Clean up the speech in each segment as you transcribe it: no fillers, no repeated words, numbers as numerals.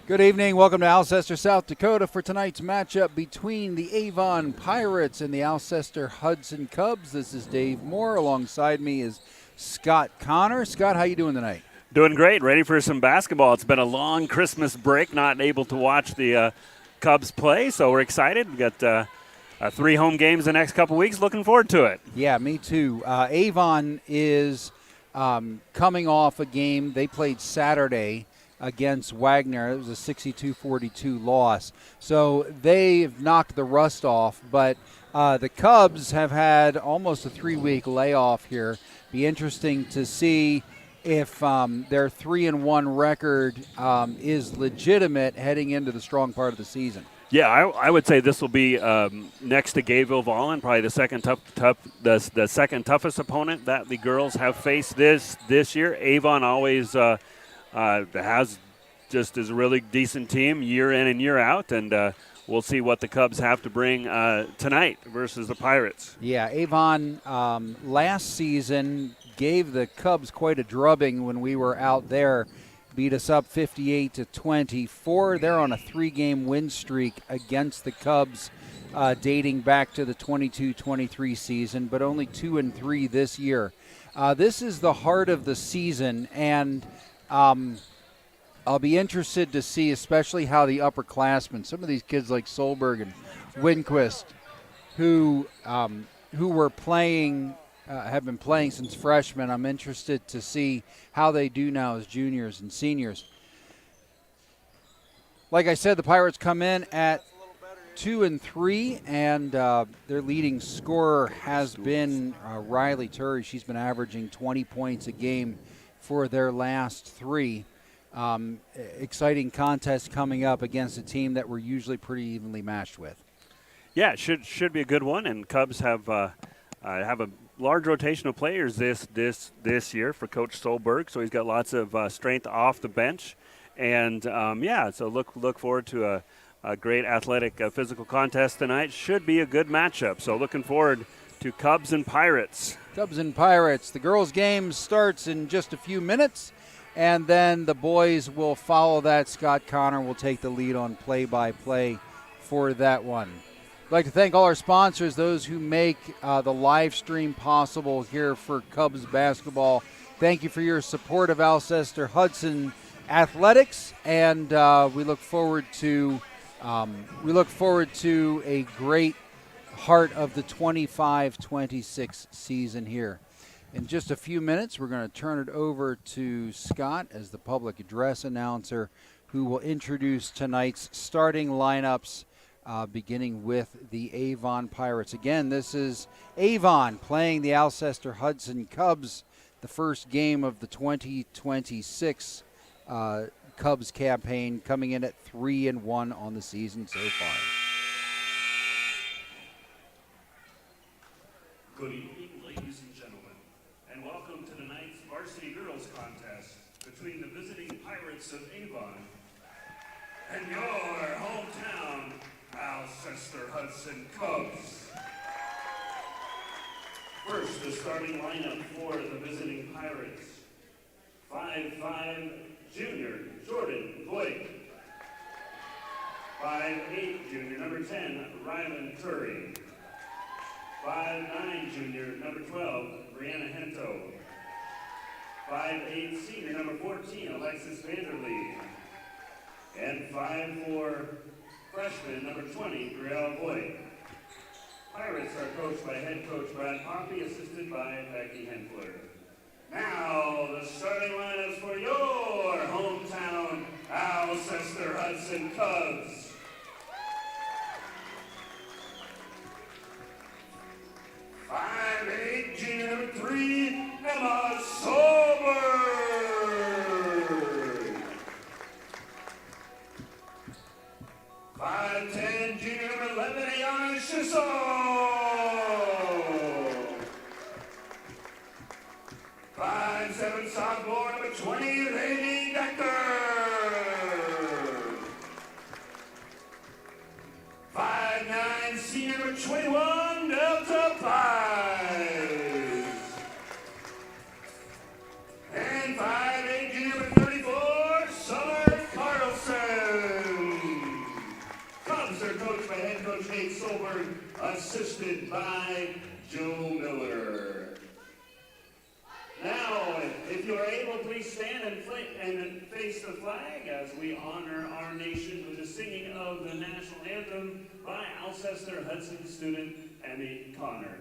Good evening. Welcome to Alcester, South Dakota for tonight's matchup between the AVON Pirates and the Alcester-Hudson Cubs. This is Dave Moore. Alongside me is Scott Connor. Scott, how you doing tonight? Doing great. Ready for some basketball. It's been a long Christmas break, not able to watch the Cubs play, so we're excited. We've got 3 home games the next couple weeks. Looking forward to it. Yeah, me too. AVON is coming off a game they played Saturday against Wagner. It was a 62-42 loss. So they've knocked the rust off, but the Cubs have had almost a 3-week layoff here. Be interesting to see if their 3-1 record is legitimate heading into the strong part of the season. Yeah, I would say this will be next to Gayville-Vollen, probably the second toughest opponent that the girls have faced this year. AVON always has just as a really decent team year in and year out, and we'll see what the Cubs have to bring tonight versus the Pirates. Yeah, AVON last season gave the Cubs quite a drubbing when we were out there. Beat us up 58-24. They're on a 3-game win streak against the Cubs dating back to the 22-23 season, but only 2-3 this year. This is the heart of the season, and I'll be interested to see especially how the upperclassmen, some of these kids like Solberg and Winquist, who were playing have been playing since freshmen. I'm interested to see how they do now as juniors and seniors. Like I said, the Pirates come in at 2-3, and their leading scorer has been Riley Turry. She's been averaging 20 points a game for their last 3. Exciting contest coming up against a team that we're usually pretty evenly matched with. Yeah, it should be a good one, and Cubs have a large rotation of players this year for Coach Solberg, so he's got lots of strength off the bench, and so look forward to a great athletic physical contest tonight. Should be a good matchup, so looking forward to Cubs and Pirates. Cubs and Pirates. The girls' game starts in just a few minutes, and then the boys will follow that. Scott Connor will take the lead on play-by-play for that one. I'd like to thank all our sponsors, those who make the live stream possible here for Cubs basketball. Thank you for your support of Alcester-Hudson athletics, and we look forward to a great heart of the 25-26 season here. In just a few minutes, we're going to turn it over to Scott as the public address announcer, who will introduce tonight's starting lineups. Beginning with the AVON Pirates. Again, this is AVON playing the Alcester-Hudson Cubs, the first game of the 2026 Cubs campaign, coming in at 3-1 on the season so far. Good evening, ladies and gentlemen, and welcome to tonight's varsity girls contest between the visiting Pirates of AVON and your hometown Alcester-Hudson Cubs. First, the starting lineup for the visiting Pirates. 5'5" junior Jordan Voigt. 5'8" junior number 10 Rylan Curry. 5'9" junior number 12 Brianna Hento. 5'8" senior number 14 Alexis Vanderlee. And 5'4" freshman number 20, Brielle Boyd. Pirates are coached by head coach Brad Pompey, assisted by Becky Hensler. Now, the starting lineups for your hometown Alcester-Hudson Cubs. 5'8", junior number 3, Emma Solberg. 5'10", junior number 11, Ayana Schissel. 5'7", sophomore number 20, Lady Decker. 5'9", senior number 21, Delta Pies. And 5'8", junior number 34, Summer Carlson. assisted by Joe Miller. Now, if you are able, please stand and face the flag as we honor our nation with the singing of the national anthem by Alcester-Hudson student Emmy Connor.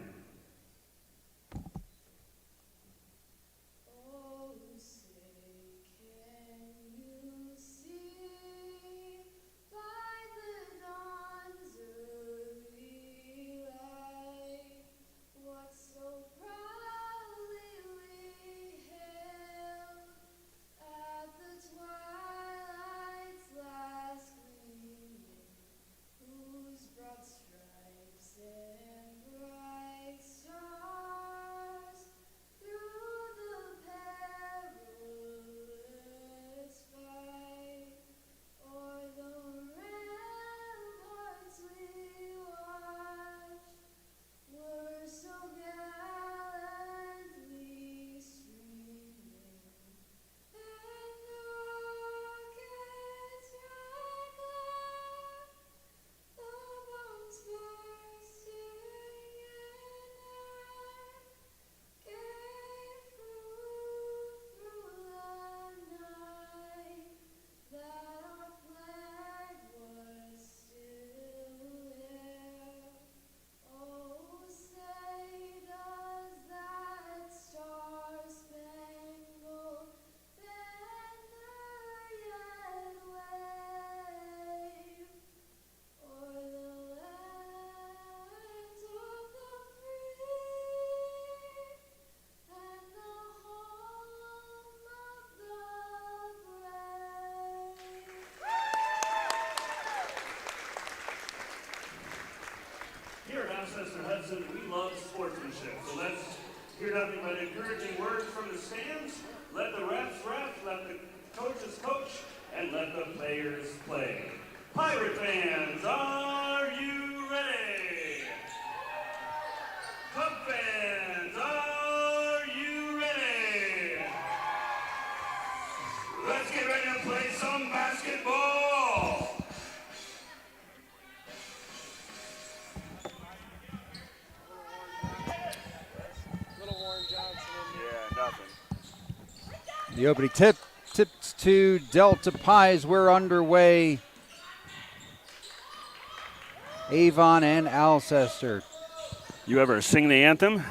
Here at Alcester-Hudson, we love sportsmanship, so let's hear nothing but encouraging words from the stands. Let the refs ref, let the coaches coach, and let the players play. Pirate fans, are you ready? Cub fans, are you ready? Let's get ready to play some basketball. The opening tips to Delta Pies. We're underway. Avon and Alcester. You ever sing the anthem?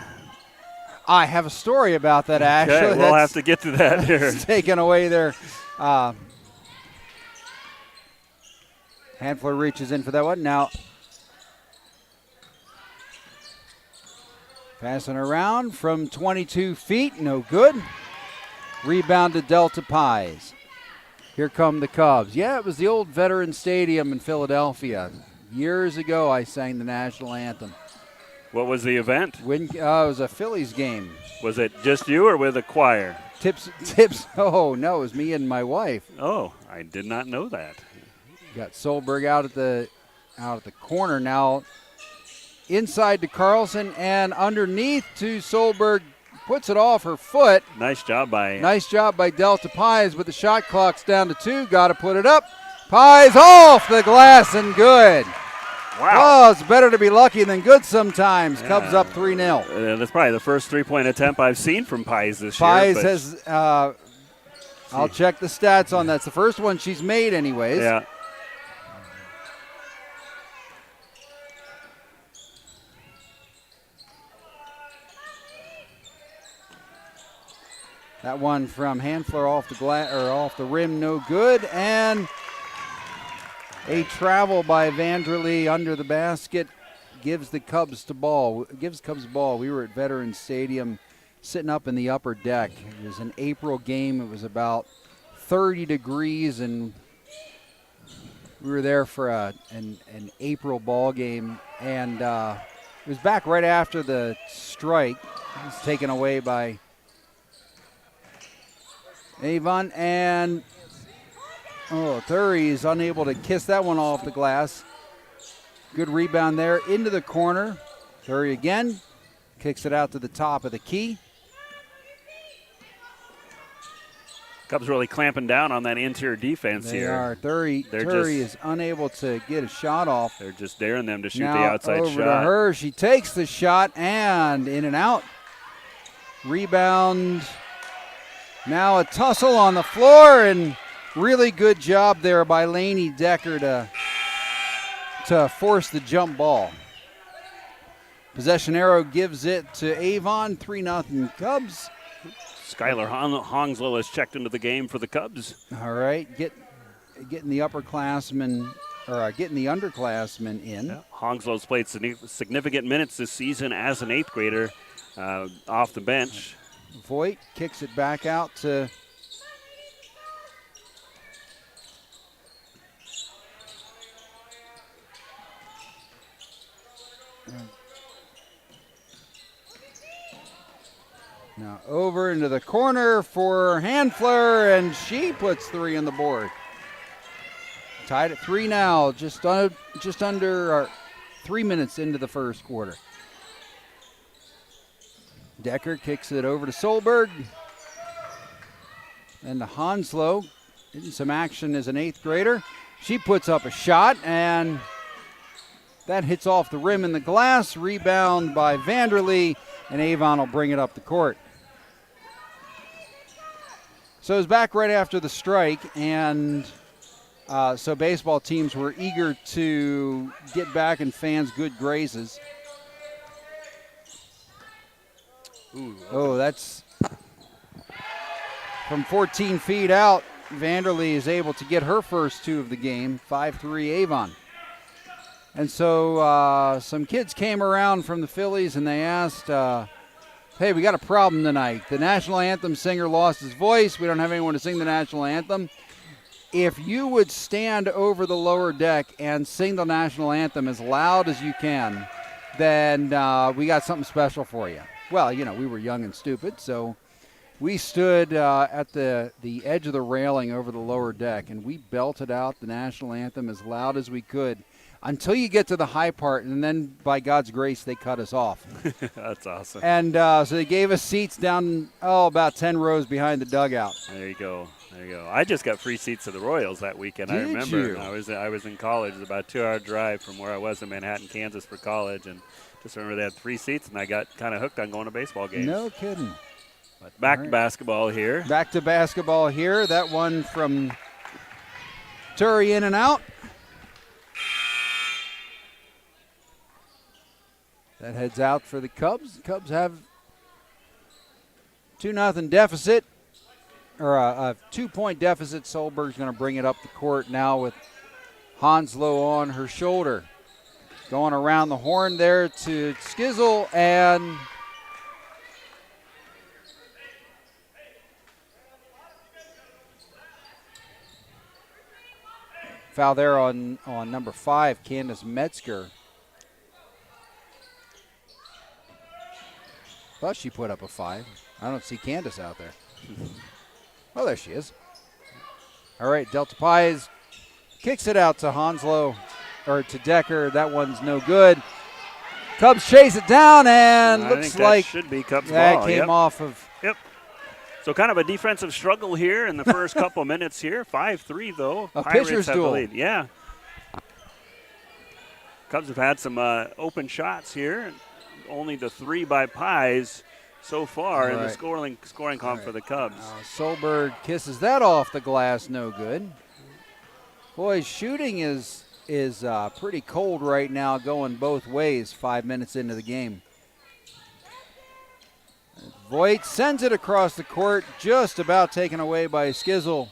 I have a story about that, actually. Okay, we'll have to get to that here. Taken away there. Handler reaches in for that one. Now, passing around from 22 feet, no good. Rebound to Delta Pies. Here come the Cubs. Yeah, it was the old Veterans Stadium in Philadelphia. Years ago, I sang the national anthem. What was the event? It was a Phillies game. Was it just you or with a choir? Tips. Oh, no, it was me and my wife. Oh, I did not know that. Got Solberg out at the corner now. Inside to Carlson and underneath to Solberg. Puts it off her foot. Nice job by Delta Pies, but the shot clock's down to 2. Got to put it up. Pies off the glass and good. Wow. Oh, it's better to be lucky than good sometimes. Yeah. Cubs up 3-0. That's probably the first three-point attempt I've seen from Pies this year. Pies has, I'll check the stats on that. It's the first one she's made anyways. Yeah. That one from Handler off the rim, no good, and a travel by Vanderlee under the basket gives Cubs the ball. We were at Veterans Stadium, sitting up in the upper deck. It was an April game. It was about 30 degrees, and we were there for an April ball game, and it was back right after the strike. It was taken away by Avon, and Thury is unable to kiss that one off the glass. Good rebound there into the corner. Thury again kicks it out to the top of the key. Cubs really clamping down on that interior defense They here. are. Turry is unable to get a shot off. They're just daring them to shoot Now the outside over shot. to her. She takes the shot and in and out. Rebound. Now a tussle on the floor, and really good job there by Lainey Decker to force the jump ball. Possession arrow gives it to Avon. 3-0 Cubs. Skylar Hongslow has checked into the game for the Cubs. All right, getting the upperclassmen, or getting the underclassmen in. Yeah. Hongslow's played significant minutes this season as an 8th grader off the bench. Voigt kicks it back out to now over into the corner for Handfler, and she puts 3 on the board. Tied at 3 now, just under 3 minutes into the first quarter. Decker kicks it over to Solberg. And to Honslow, getting some action as an 8th grader. She puts up a shot, and that hits off the rim in the glass. Rebound by Vanderlee, and Avon will bring it up the court. So it's back right after the strike, and so baseball teams were eager to get back in fans' good graces. Ooh. Oh, that's from 14 feet out. Vanderlee is able to get her first 2 of the game, 5-3 Avon. And so some kids came around from the Phillies and they asked, hey, we got a problem tonight. The national anthem singer lost his voice. We don't have anyone to sing the national anthem. If you would stand over the lower deck and sing the national anthem as loud as you can, then we got something special for you. Well, you know, we were young and stupid, so we stood at the edge of the railing over the lower deck, and we belted out the national anthem as loud as we could until you get to the high part, and then, by God's grace, they cut us off. That's awesome. And so they gave us seats down, about 10 rows behind the dugout. There you go. There you go. I just got free seats to the Royals that weekend. I remember. You? I was in college. It was about a 2-hour drive from where I was in Manhattan, Kansas for college, and just remember they had free seats, and I got kind of hooked on going to baseball games. No kidding. But back to basketball here. Back to basketball here. That one from Turry in and out. That heads out for the Cubs. The Cubs have 2-0 deficit, or a 2-point deficit. Solberg's going to bring it up the court now with Honslow on her shoulder. Going around the horn there to Skizzle, and foul there on number 5, Candace Metzger. Thought she put up a 5. I don't see Candace out there. Oh, there she is. All right, Delta Pies kicks it out to Honslow, or to Decker. That one's no good. Cubs chase it down, and I looks think like that should be Cubs that ball. came off of. Yep. So kind of a defensive struggle here in the first couple minutes here. 5-3 though. A Pirates pitcher's have duel. the lead. Yeah. Cubs have had some open shots here. Only the 3 by Pies so far in the scoring column for the Cubs. Solberg kisses that off the glass, no good. Boy, shooting is pretty cold right now, going both ways 5 minutes into the game. Voigt sends it across the court, just about taken away by Shizzle.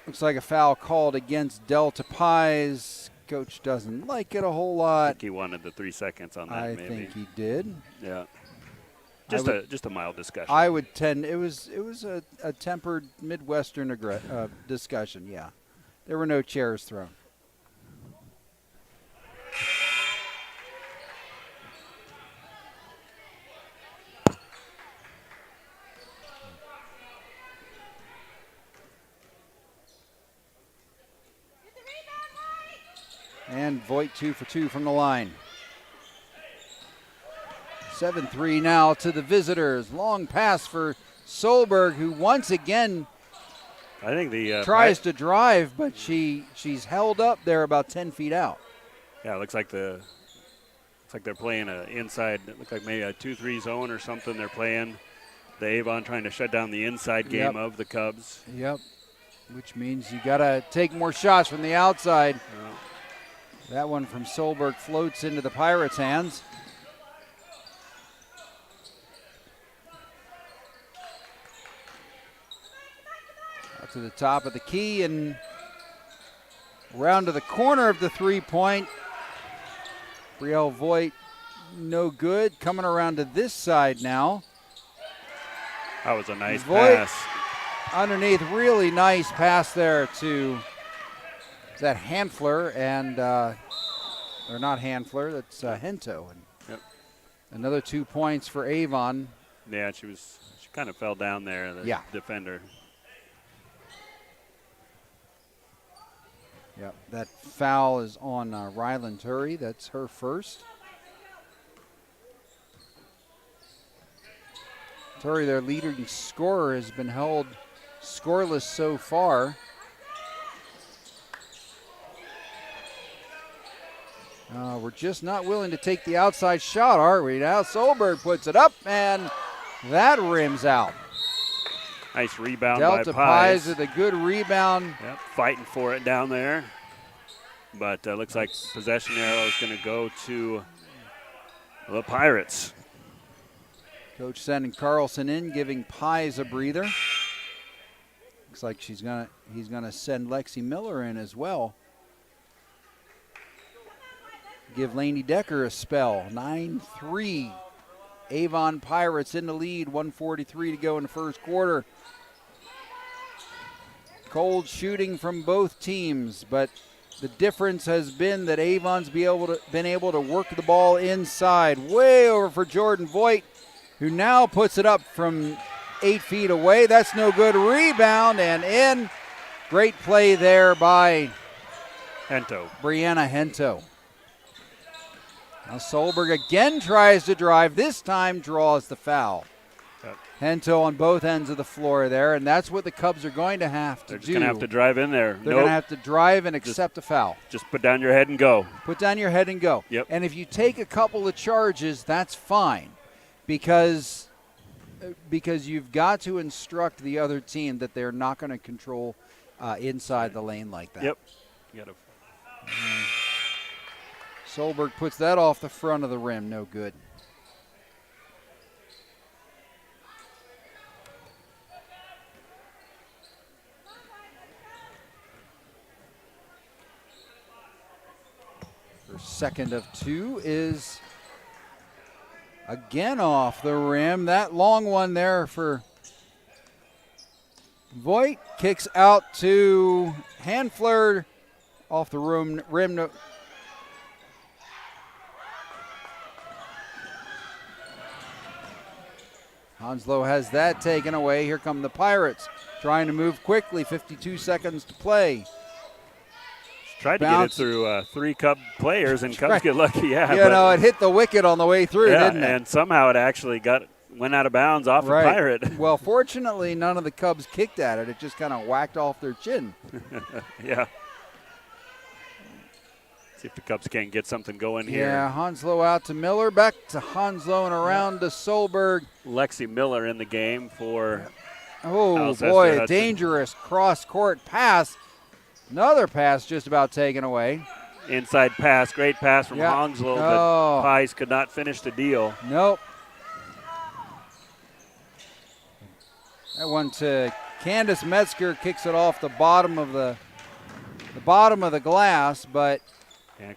Looks like a foul called against Delta Pies. Coach doesn't like it a whole I lot. think he wanted the 3 seconds on that. I maybe. think he did. Yeah. Just a mild discussion. I would tend. It was a tempered Midwestern discussion. Yeah, there were no chairs thrown. And Voigt 2 for 2 from the line. 7-3 now to the visitors. Long pass for Solberg, who once again I think the tries to drive, but she's held up there about 10 feet out. Yeah, it looks like they're playing a inside. It looks like maybe a 2-3 zone or something. They're playing the AVON, trying to shut down the inside game of the Cubs. Yep. Which means you got to take more shots from the outside. That one from Solberg floats into the Pirates' hands. Out to the top of the key and around to the corner of the three-point. Brielle Voigt, no good. Coming around to this side now. That was a nice Voigt pass. Underneath, really nice pass there to that Handfler and, or not Handfler, that's Hento. And another 2 points for Avon. Yeah, she kind of fell down there, the defender. Yep, that foul is on Ryland Turry. That's her first. Turry, their leading scorer, has been held scoreless so far. We're just not willing to take the outside shot, are we? Now Solberg puts it up, and that rims out. Nice rebound Delta by Pies. with a good rebound. Yep, fighting for it down there. But looks like possession arrow is going to go to the Pirates. Coach sending Carlson in, giving Pies a breather. Looks like he's gonna send Lexi Miller in as well. Give Lainey Decker a spell. 9-3. Avon Pirates in the lead. 1:43 to go in the first quarter. Cold shooting from both teams, but the difference has been that Avon's been able to work the ball inside. Way over for Jordan Voigt, who now puts it up from 8 feet away. That's no good. Rebound and in. Great play there by Brianna Hento. Now Solberg again tries to drive. This time draws the foul. Hento on both ends of the floor there, and that's what the Cubs are going to have to do. They're just going to have to drive in there. They're going to have to drive and accept a foul. Just put down your head and go. Put down your head and go. Yep. And if you take a couple of charges, that's fine, because you've got to instruct the other team that they're not going to control inside the lane like that. Yep. You got to. Solberg puts that off the front of the rim. No good. Her second of two is again off the rim. That long one there for Voigt. Kicks out to Handfler off the rim. Honslow has that taken away. Here come the Pirates trying to move quickly. 52 seconds to play. Tried to get it through three Cub players, and Cubs get lucky. Yeah, it hit the wicket on the way through, didn't it? And somehow it actually went out of bounds off the Pirate. Well, fortunately, none of the Cubs kicked at it. It just kind of whacked off their chin. Yeah. See if the Cubs can't get something going here. Yeah, Honslow out to Miller, back to Honslow and around to Solberg. Lexi Miller in the game for Alcester-Hudson. A dangerous cross-court pass. Another pass just about taken away. Inside pass, great pass from Honslow, but Pies could not finish the deal. Nope. That one to Candace Metzger, kicks it off the bottom of the glass, but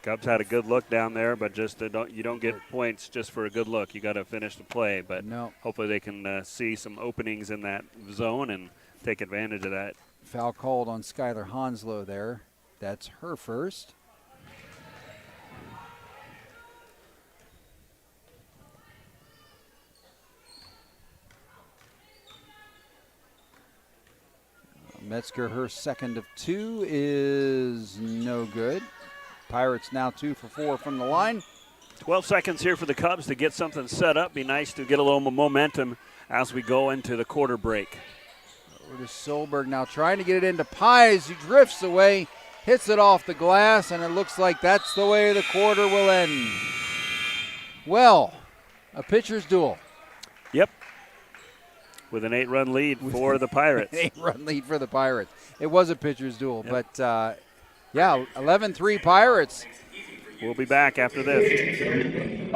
Cubs had a good look down there, but just you don't get points just for a good look. You got to finish the play, but hopefully they can see some openings in that zone and take advantage of that. Foul called on Skylar Honslow there. That's her first. Metzger, her second of two is no good. Pirates now 2 for 4 from the line. 12 seconds here for the Cubs to get something set up. Be nice to get a little momentum as we go into the quarter break. Over to Solberg now, trying to get it into Pies. He drifts away, hits it off the glass, and it looks like that's the way the quarter will end. Well, a pitcher's duel. Yep. With an 8-run lead for the Pirates. An 8-run lead for the Pirates. It was a pitcher's duel, yep. But, yeah, 11-3 Pirates. We'll be back after this.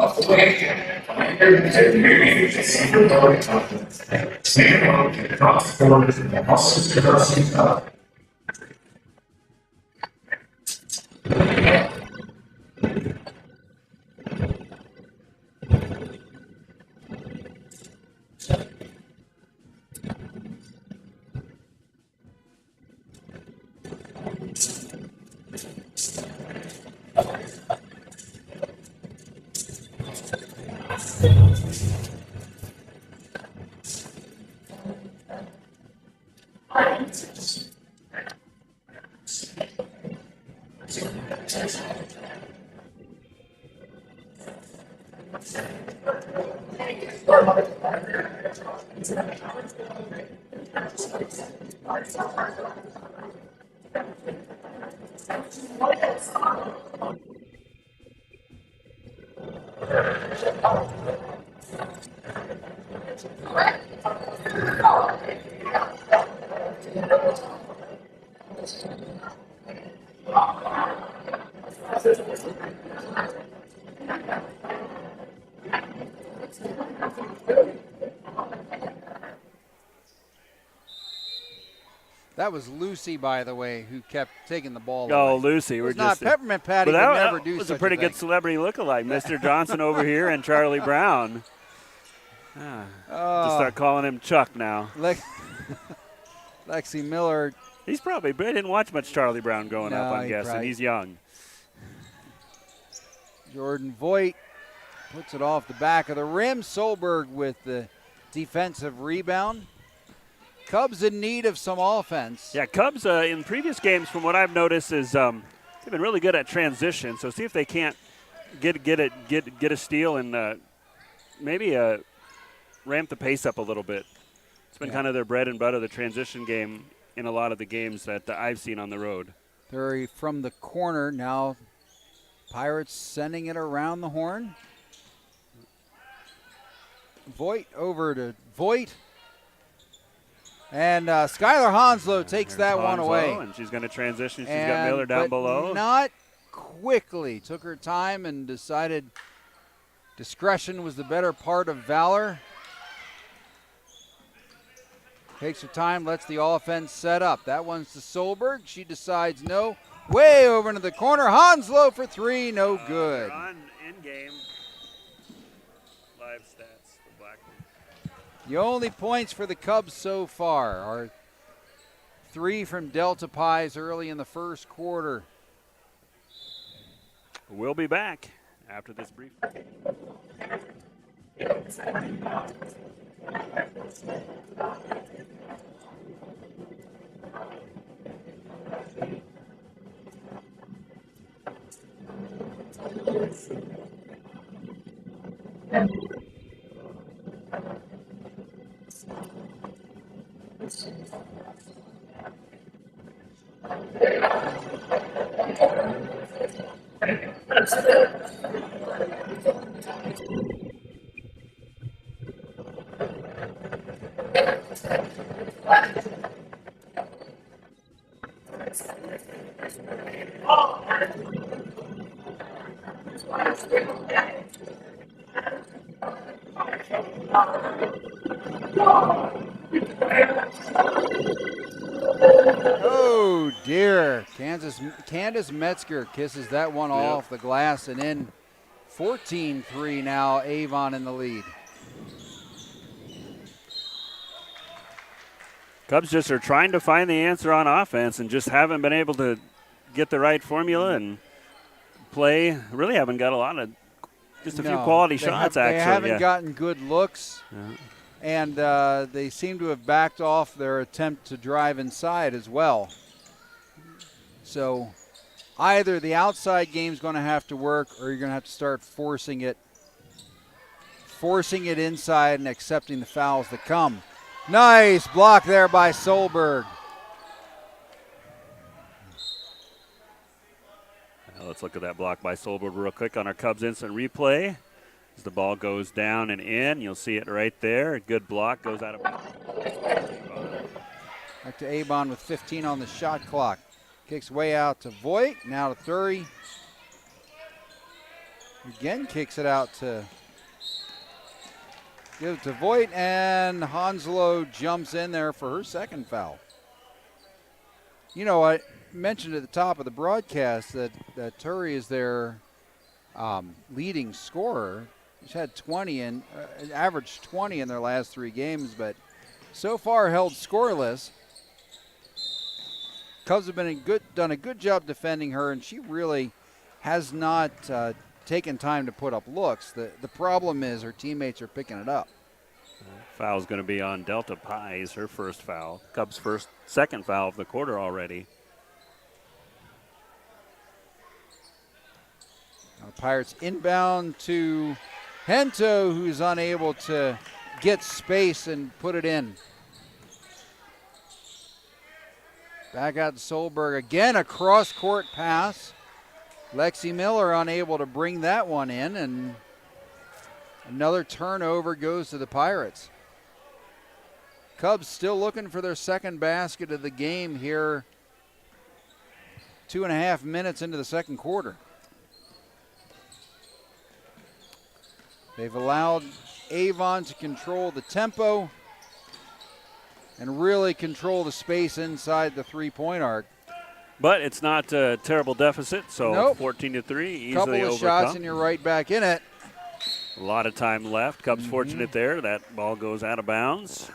That was Lucy, by the way, who kept taking the ball away. Oh, Lucy. We're just Peppermint Patty would never do such a thing. That was a pretty good celebrity look-alike. Mr. Johnson over here and Charlie Brown. Just start calling him Chuck now. Lexi Miller. He's probably, but I didn't watch much Charlie Brown growing up, I'm guessing. He's young. Jordan Voigt puts it off the back of the rim. Solberg with the defensive rebound. Cubs in need of some offense. Yeah, Cubs in previous games, from what I've noticed, is they've been really good at transition. So see if they can't get a steal and maybe ramp the pace up a little bit. It's been kind of their bread and butter, the transition game in a lot of the games that I've seen on the road. They're from the corner now. Pirates sending it around the horn. Voigt over to Voigt. And Skylar Honslow takes that one away. And she's going to transition. She's got Miller down below. Not quickly. Took her time and decided discretion was the better part of valor. Takes her time, lets the offense set up. That one's to Solberg. She decides no. Way over into the corner. Honslow for three. No good. On in-game live stats for Blackman. The only points for the Cubs so far are 3 from Delta Pies early in the first quarter. We'll be back after this brief. Oh dear, Candace Metzger kisses that one off the glass and in. 14-3 now, Avon in the lead. Cubs just are trying to find the answer on offense and just haven't been able to get the right formula and play. Really haven't got just a few quality shots, actually. They haven't gotten good looks, and they seem to have backed off their attempt to drive inside as well. So either the outside game's going to have to work or you're going to have to start forcing it inside and accepting the fouls that come. Nice block there by Solberg. Let's look at that block by Solberg real quick on our Cubs instant replay. As the ball goes down and in, you'll see it right there. A good block goes out of bounds. Back to AVON with 15 on the shot clock. Kicks way out to Voigt, now to Thury. Again kicks it out to, gives it to Voigt, and Hanslow jumps in there for her second foul. You know, I mentioned at the top of the broadcast that Thury is their leading scorer. She's had 20 and averaged 20 in their last 3 games, but so far held scoreless. Cubs have done a good job defending her, and she really has not taken time to put up looks. The problem is her teammates are picking it up. Foul's going to be on Delta Pies, her first foul. Cubs' second foul of the quarter already. Now the Pirates inbound to Hento, who's unable to get space and put it in. Back out to Solberg again, a cross-court pass. Lexi Miller unable to bring that one in, and another turnover goes to the Pirates. Cubs still looking for their second basket of the game here, 2.5 minutes into the second quarter. They've allowed AVON to control the tempo and really control the space inside the three-point arc. But it's not a terrible deficit, so nope. 14-3, easily Couple of overcome. shots and you're right back in it. A lot of time left. Cubs fortunate there. That ball goes out of bounds.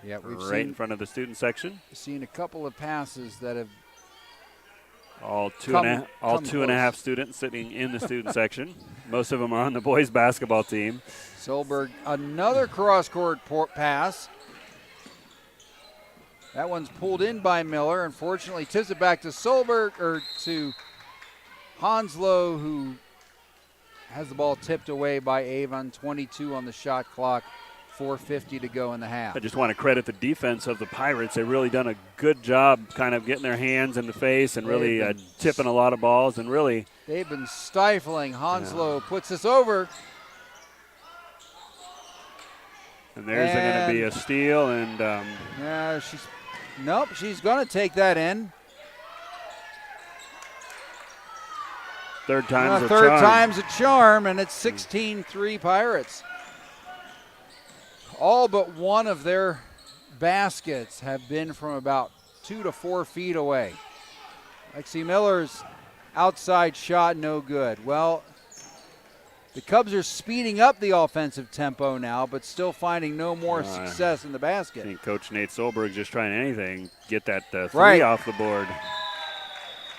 Yeah, we've right in front of the student section. Seen a couple of passes that have all two and a half students sitting in the student section. Most of them on the boys basketball team. Solberg, another cross-court pass. That one's pulled in by Miller. Unfortunately, tips it back to Solberg, or to Hanslow, who has the ball tipped away by AVON. 22 on the shot clock, 4:50 to go in the half. I just want to credit the defense of the Pirates. They've really done a good job kind of getting their hands in the face and really tipping a lot of balls, and really. They've been stifling. Hanslow puts this over. And there's going to be a steal, and yeah, she's going to take that in. Third time's a charm, and it's 16-3 Pirates. All but one of their baskets have been from about 2 to 4 feet away. Lexi Miller's outside shot, no good. Well, the Cubs are speeding up the offensive tempo now, but still finding no more success in the basket. I think Coach Nate Solberg just trying anything, get that three off the board.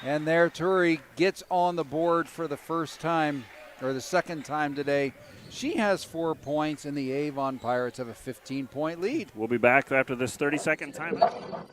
And there, Thury gets on the board for the first time, or the second time today. She has 4 points, and the AVON Pirates have a 15-point lead. We'll be back after this 30-second timeout.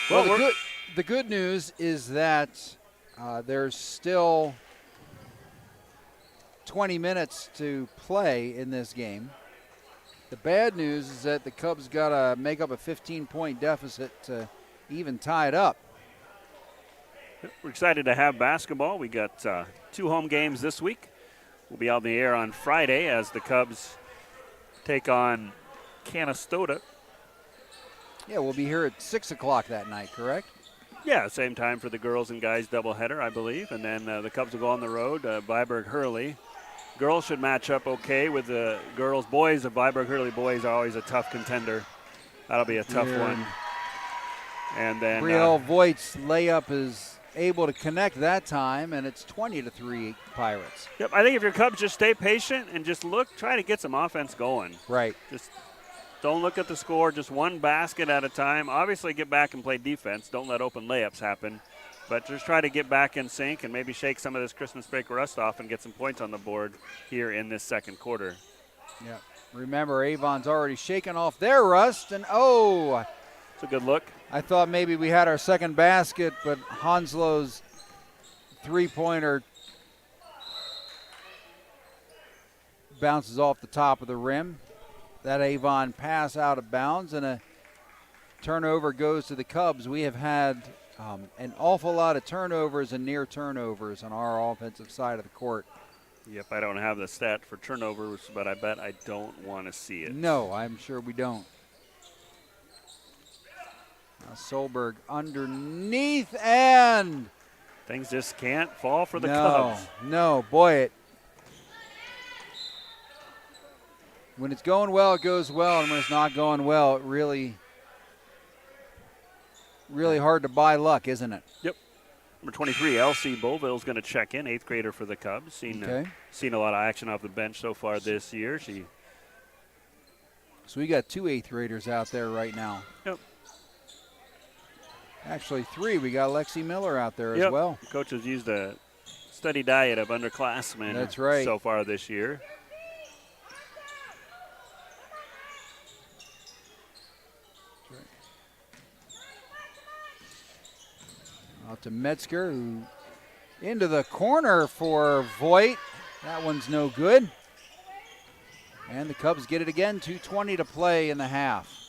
Well, the good news is that there's still 20 minutes to play in this game. The bad news is that the Cubs got to make up a 15-point deficit to even tie it up. We're excited to have basketball. We got 2 home games this week. We'll be out in the air on Friday as the Cubs take on Canastota. Yeah, we'll be here at 6 o'clock that night, correct? Yeah, same time for the girls and guys doubleheader, I believe. And then the Cubs will go on the road, Viborg Hurley. girls should match up okay with the girls. Boys, the Viborg Hurley boys are always a tough contender. That'll be a tough one. And then Brielle Voigt's layup is able to connect that time, and it's 20-3 Pirates. Yep, I think if your Cubs just stay patient and just try to get some offense going. Right. Just don't look at the score, just one basket at a time. Obviously get back and play defense. Don't let open layups happen. But just try to get back in sync and maybe shake some of this Christmas break rust off and get some points on the board here in this second quarter. Yep. Remember, Avon's already shaken off their rust, and it's a good look. I thought maybe we had our second basket, but Hanslow's three-pointer bounces off the top of the rim. That Avon pass out of bounds, and a turnover goes to the Cubs. We have had an awful lot of turnovers and near turnovers on our offensive side of the court. Yep, I don't have the stat for turnovers, but I bet I don't want to see it. No, I'm sure we don't. Now Solberg underneath, and things just can't fall for the Cubs. No, boy, when it's going well, it goes well, and when it's not going well, it really hard to buy luck, isn't it? Yep. Number 23, Elsie Boville is going to check in, 8th grader for the Cubs. Seen a lot of action off the bench so far this year. So we got 2 8th graders out there right now. Yep. Actually 3. We got Lexi Miller out there as well. Coach has used a steady diet of underclassmen That's right. so far this year. Out to Metzger, who into the corner for Voigt. That one's no good. And the Cubs get it again, 2:20 to play in the half.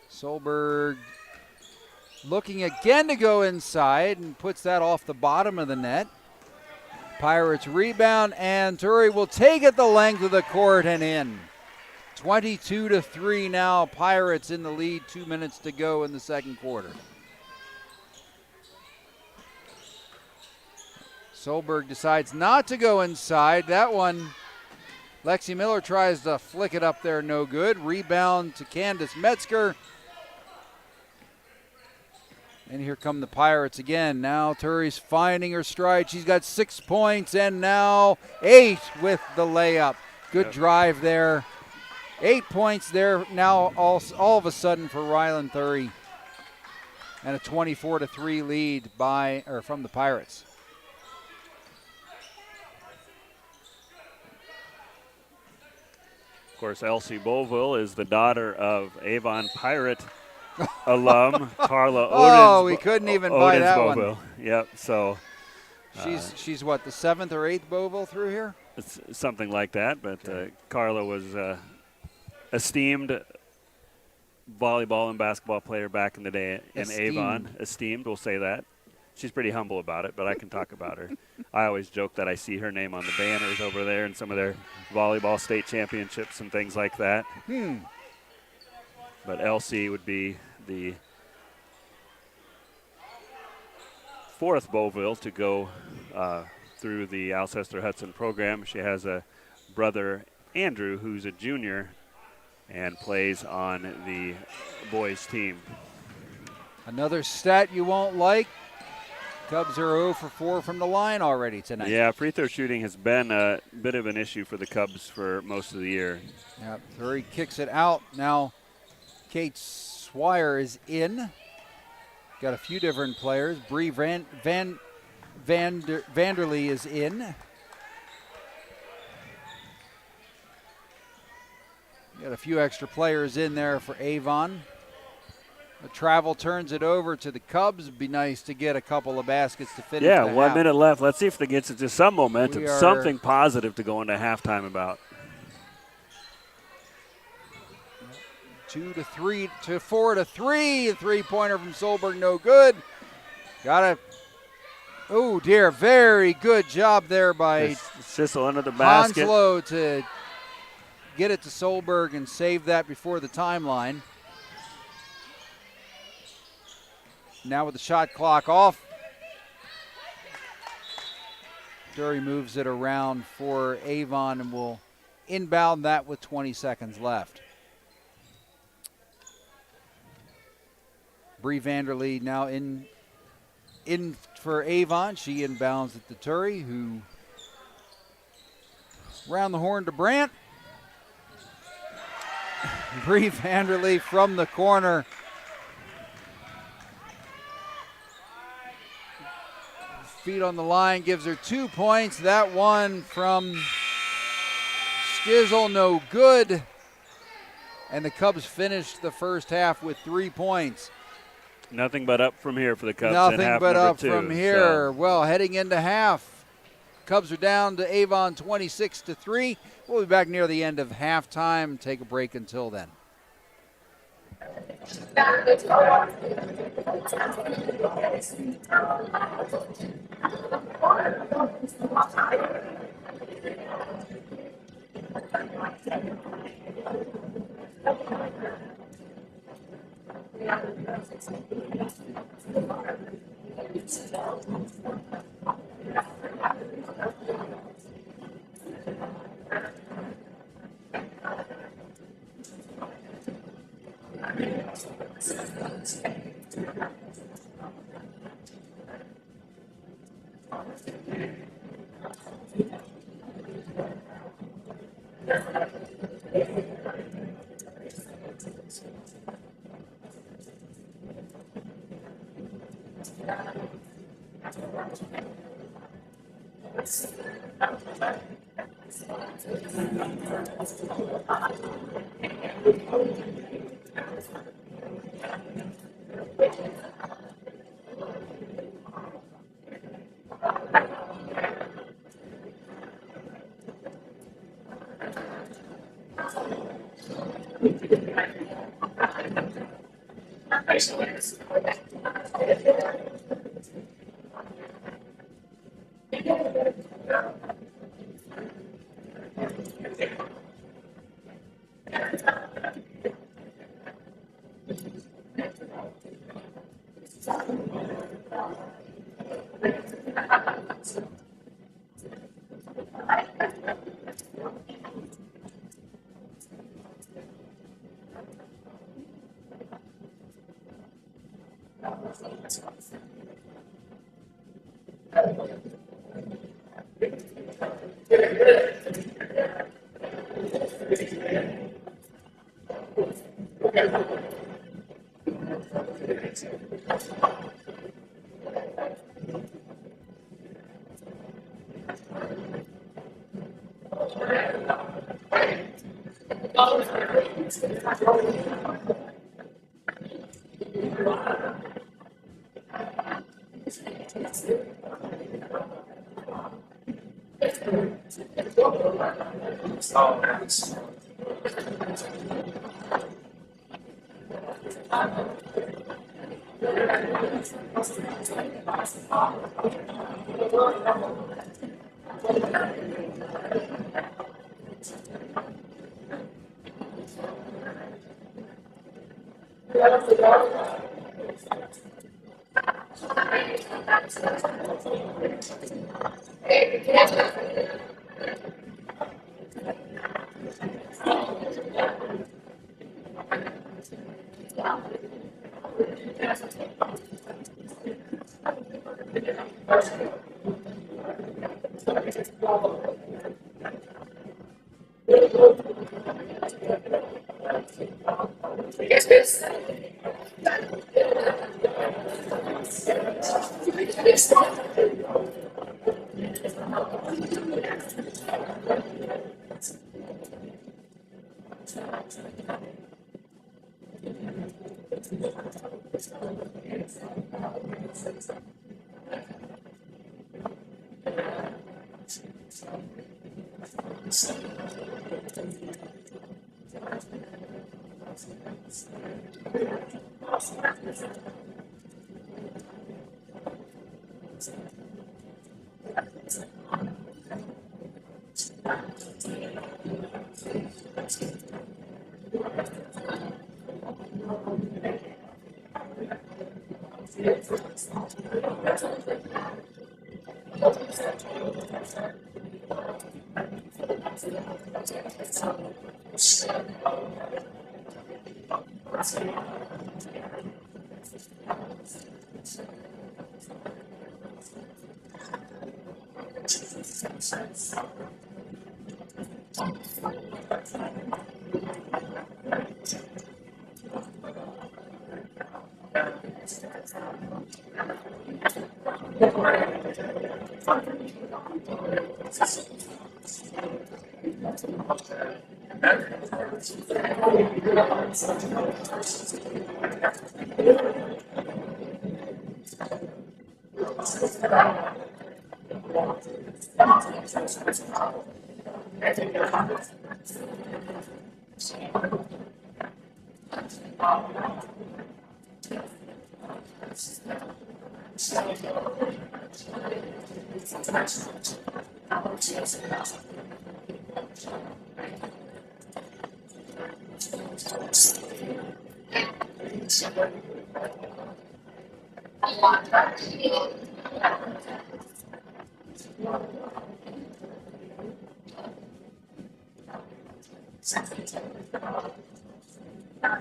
Solberg looking again to go inside and puts that off the bottom of the net. Pirates rebound, and Turi will take it the length of the court and in. 22-3 now. Pirates in the lead, 2 minutes to go in the second quarter. Solberg decides not to go inside. That one, Lexi Miller tries to flick it up there, no good. Rebound to Candace Metzger. And here come the Pirates again. Now Turi's finding her stride. She's got 6 points and now 8 with the layup. Good drive there. 8 points there now all of a sudden for Rylan Thury. And a 24-3 lead from the Pirates. Of course, Elsie Boville is the daughter of Avon Pirate alum Carla Odens. Oh, we couldn't even buy that Boville. one. Yep, so. She's what, the 7th or 8th Boville through here? It's something like that, but Carla was esteemed volleyball and basketball player back in the day in Avon. Esteemed, we'll say that. She's pretty humble about it, but I can talk about her. I always joke that I see her name on the banners over there in some of their volleyball state championships and things like that. But Elsie would be the 4th Boville to go through the Alcester-Hudson program. She has a brother, Andrew, who's a junior and plays on the boys team. Another stat you won't like. Cubs are 0 for 4 from the line already tonight. Yeah, free throw shooting has been a bit of an issue for the Cubs for most of the year. Yep, Thury kicks it out. Now Kate Swire is in. Got a few different players. Bree Vanderlee is in. Got a few extra players in there for Avon. The travel turns it over to the Cubs. It'd be nice to get a couple of baskets to finish. Yeah, the 1 half. minute left. Let's see if it gets into some momentum, something positive to go into halftime about. 2-3 to 4-3. Three-pointer from Solberg, no good. Oh dear, very good job there by Sissel under the basket. Hanslow to get it to Solberg and save that before the timeline. Now with the shot clock off. Dury moves it around for Avon and will inbound that with 20 seconds left. Bree Vanderlee now in for Avon. She inbounds it to Dury, who round the horn to Brandt. Bree Vanderlee from the corner. Feet on the line gives her 2 points. That one from Stizzle, no good. And the Cubs finished the first half with 3 points. Nothing but up from here for the Cubs. Nothing in half but number up 2, from here. Well, heading into half, Cubs are down to Avon 26-3. We'll be back near the end of halftime. Take a break until then.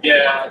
Yeah.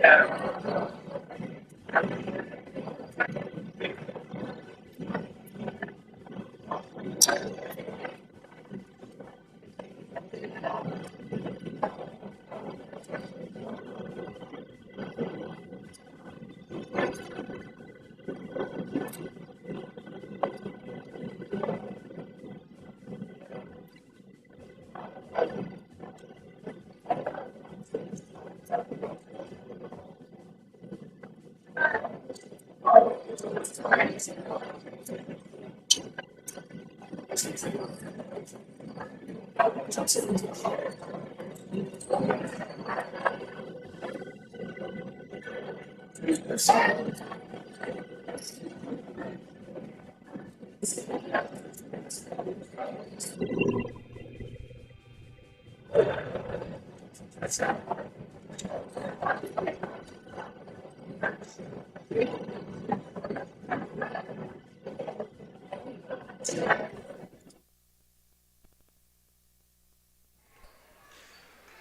Yeah.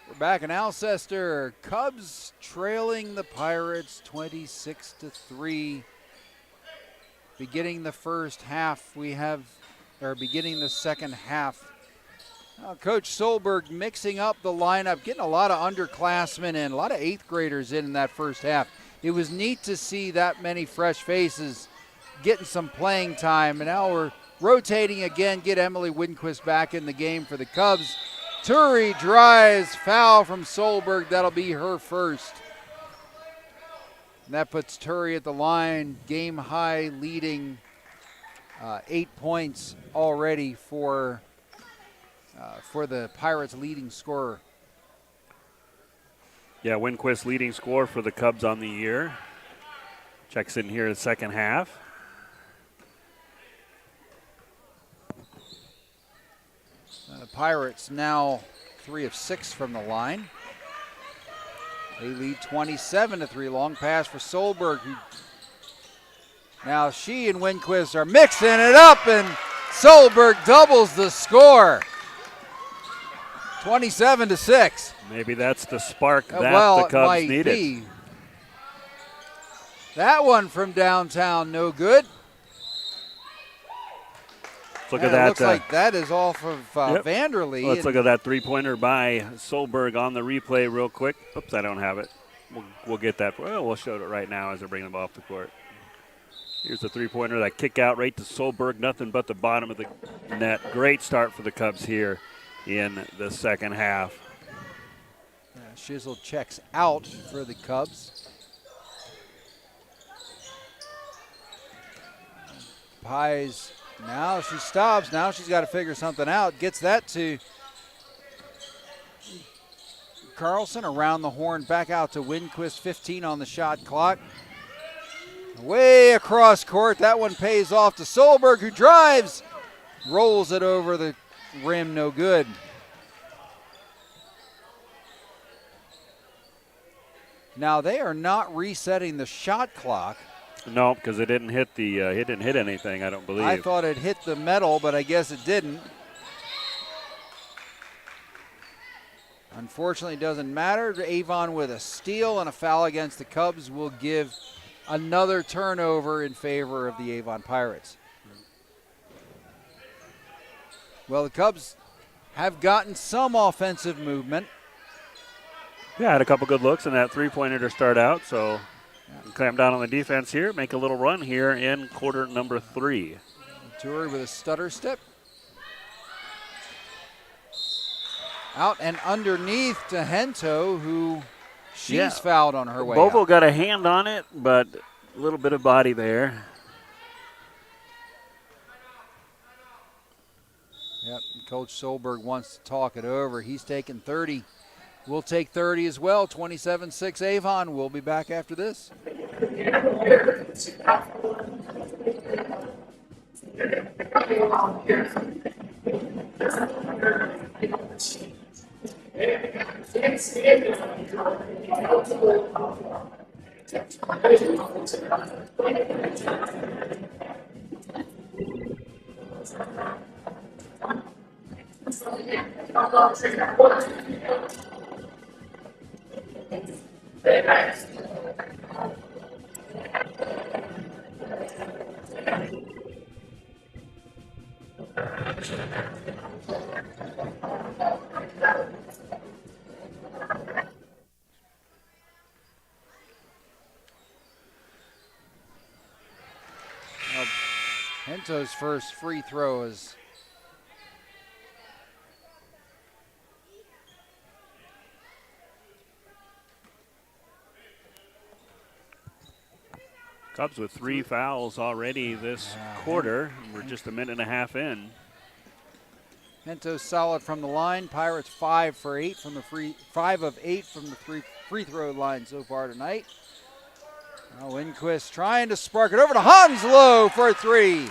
We're back in Alcester. Cubs trailing the Pirates 26-3. Beginning the first half, beginning the second half. Coach Solberg mixing up the lineup, getting a lot of underclassmen in, a lot of 8th graders in that first half. It was neat to see that many fresh faces getting some playing time, and now we're rotating again, get Emily Winquist back in the game for the Cubs. Turi drives, foul from Solberg. That'll be her first. And that puts Turi at the line, game high, leading 8 points already for the Pirates' leading scorer. Yeah, Winquist leading scorer for the Cubs on the year. Checks in here in the second half. The Pirates now 3 of 6 from the line. They lead 27-3. Long pass for Solberg. Now she and Winquist are mixing it up, and Solberg doubles the score. 27-6. Maybe that's the spark that the the Cubs needed. Be. That one from downtown, no good. Look at that. Looks like that is off of Vanderlee. Let's look at that three-pointer by Solberg on the replay real quick. Oops, I don't have it. We'll get that. Well, we'll show it right now as they're bringing the ball off the court. Here's the three-pointer, that kick out right to Solberg. Nothing but the bottom of the net. Great start for the Cubs here in the second half. Shizzle checks out for the Cubs. Pies, now she stops. Now she's got to figure something out. Gets that to Carlson, around the horn, back out to Winquist. 15 on the shot clock. Way across court. That one pays off to Solberg, who drives. Rolls it over the rim, no good. Now they are not resetting the shot clock. No, because it didn't hit it didn't hit anything, I don't believe. I thought it hit the metal, but I guess it didn't. Unfortunately, it doesn't matter. Avon with a steal and a foul against the Cubs will give another turnover in favor of the Avon Pirates. Well, the Cubs have gotten some offensive movement. Yeah, had a couple good looks in that three-pointer to start out, so clamp down on the defense here, make a little run here in quarter number 3. Turi with a stutter step. Out and underneath to Hento, who she's fouled on her way Bovo out. got a hand on it, but a little bit of body there. Yep, Coach Solberg wants to talk it over. He's taking 30. We'll take 30 as well. 27-6 Avon. We'll be back after this. Hento's first free throw is Cubs with 3 fouls already this quarter. We're just a minute and a half in. Hento's solid from the line. Pirates 5 of 8 from the free throw line so far tonight. Now Winquist trying to spark it over to Hanslow for a 3.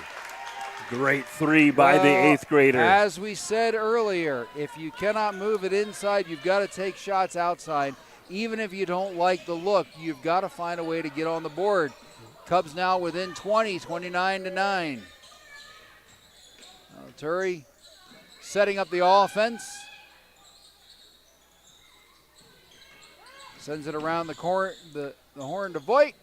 Great 3 by the 8th grader. As we said earlier, if you cannot move it inside, you've got to take shots outside. Even if you don't like the look, you've got to find a way to get on the board. Cubs now within 20, 29-9. Turi setting up the offense. Sends it around the horn to Voigt.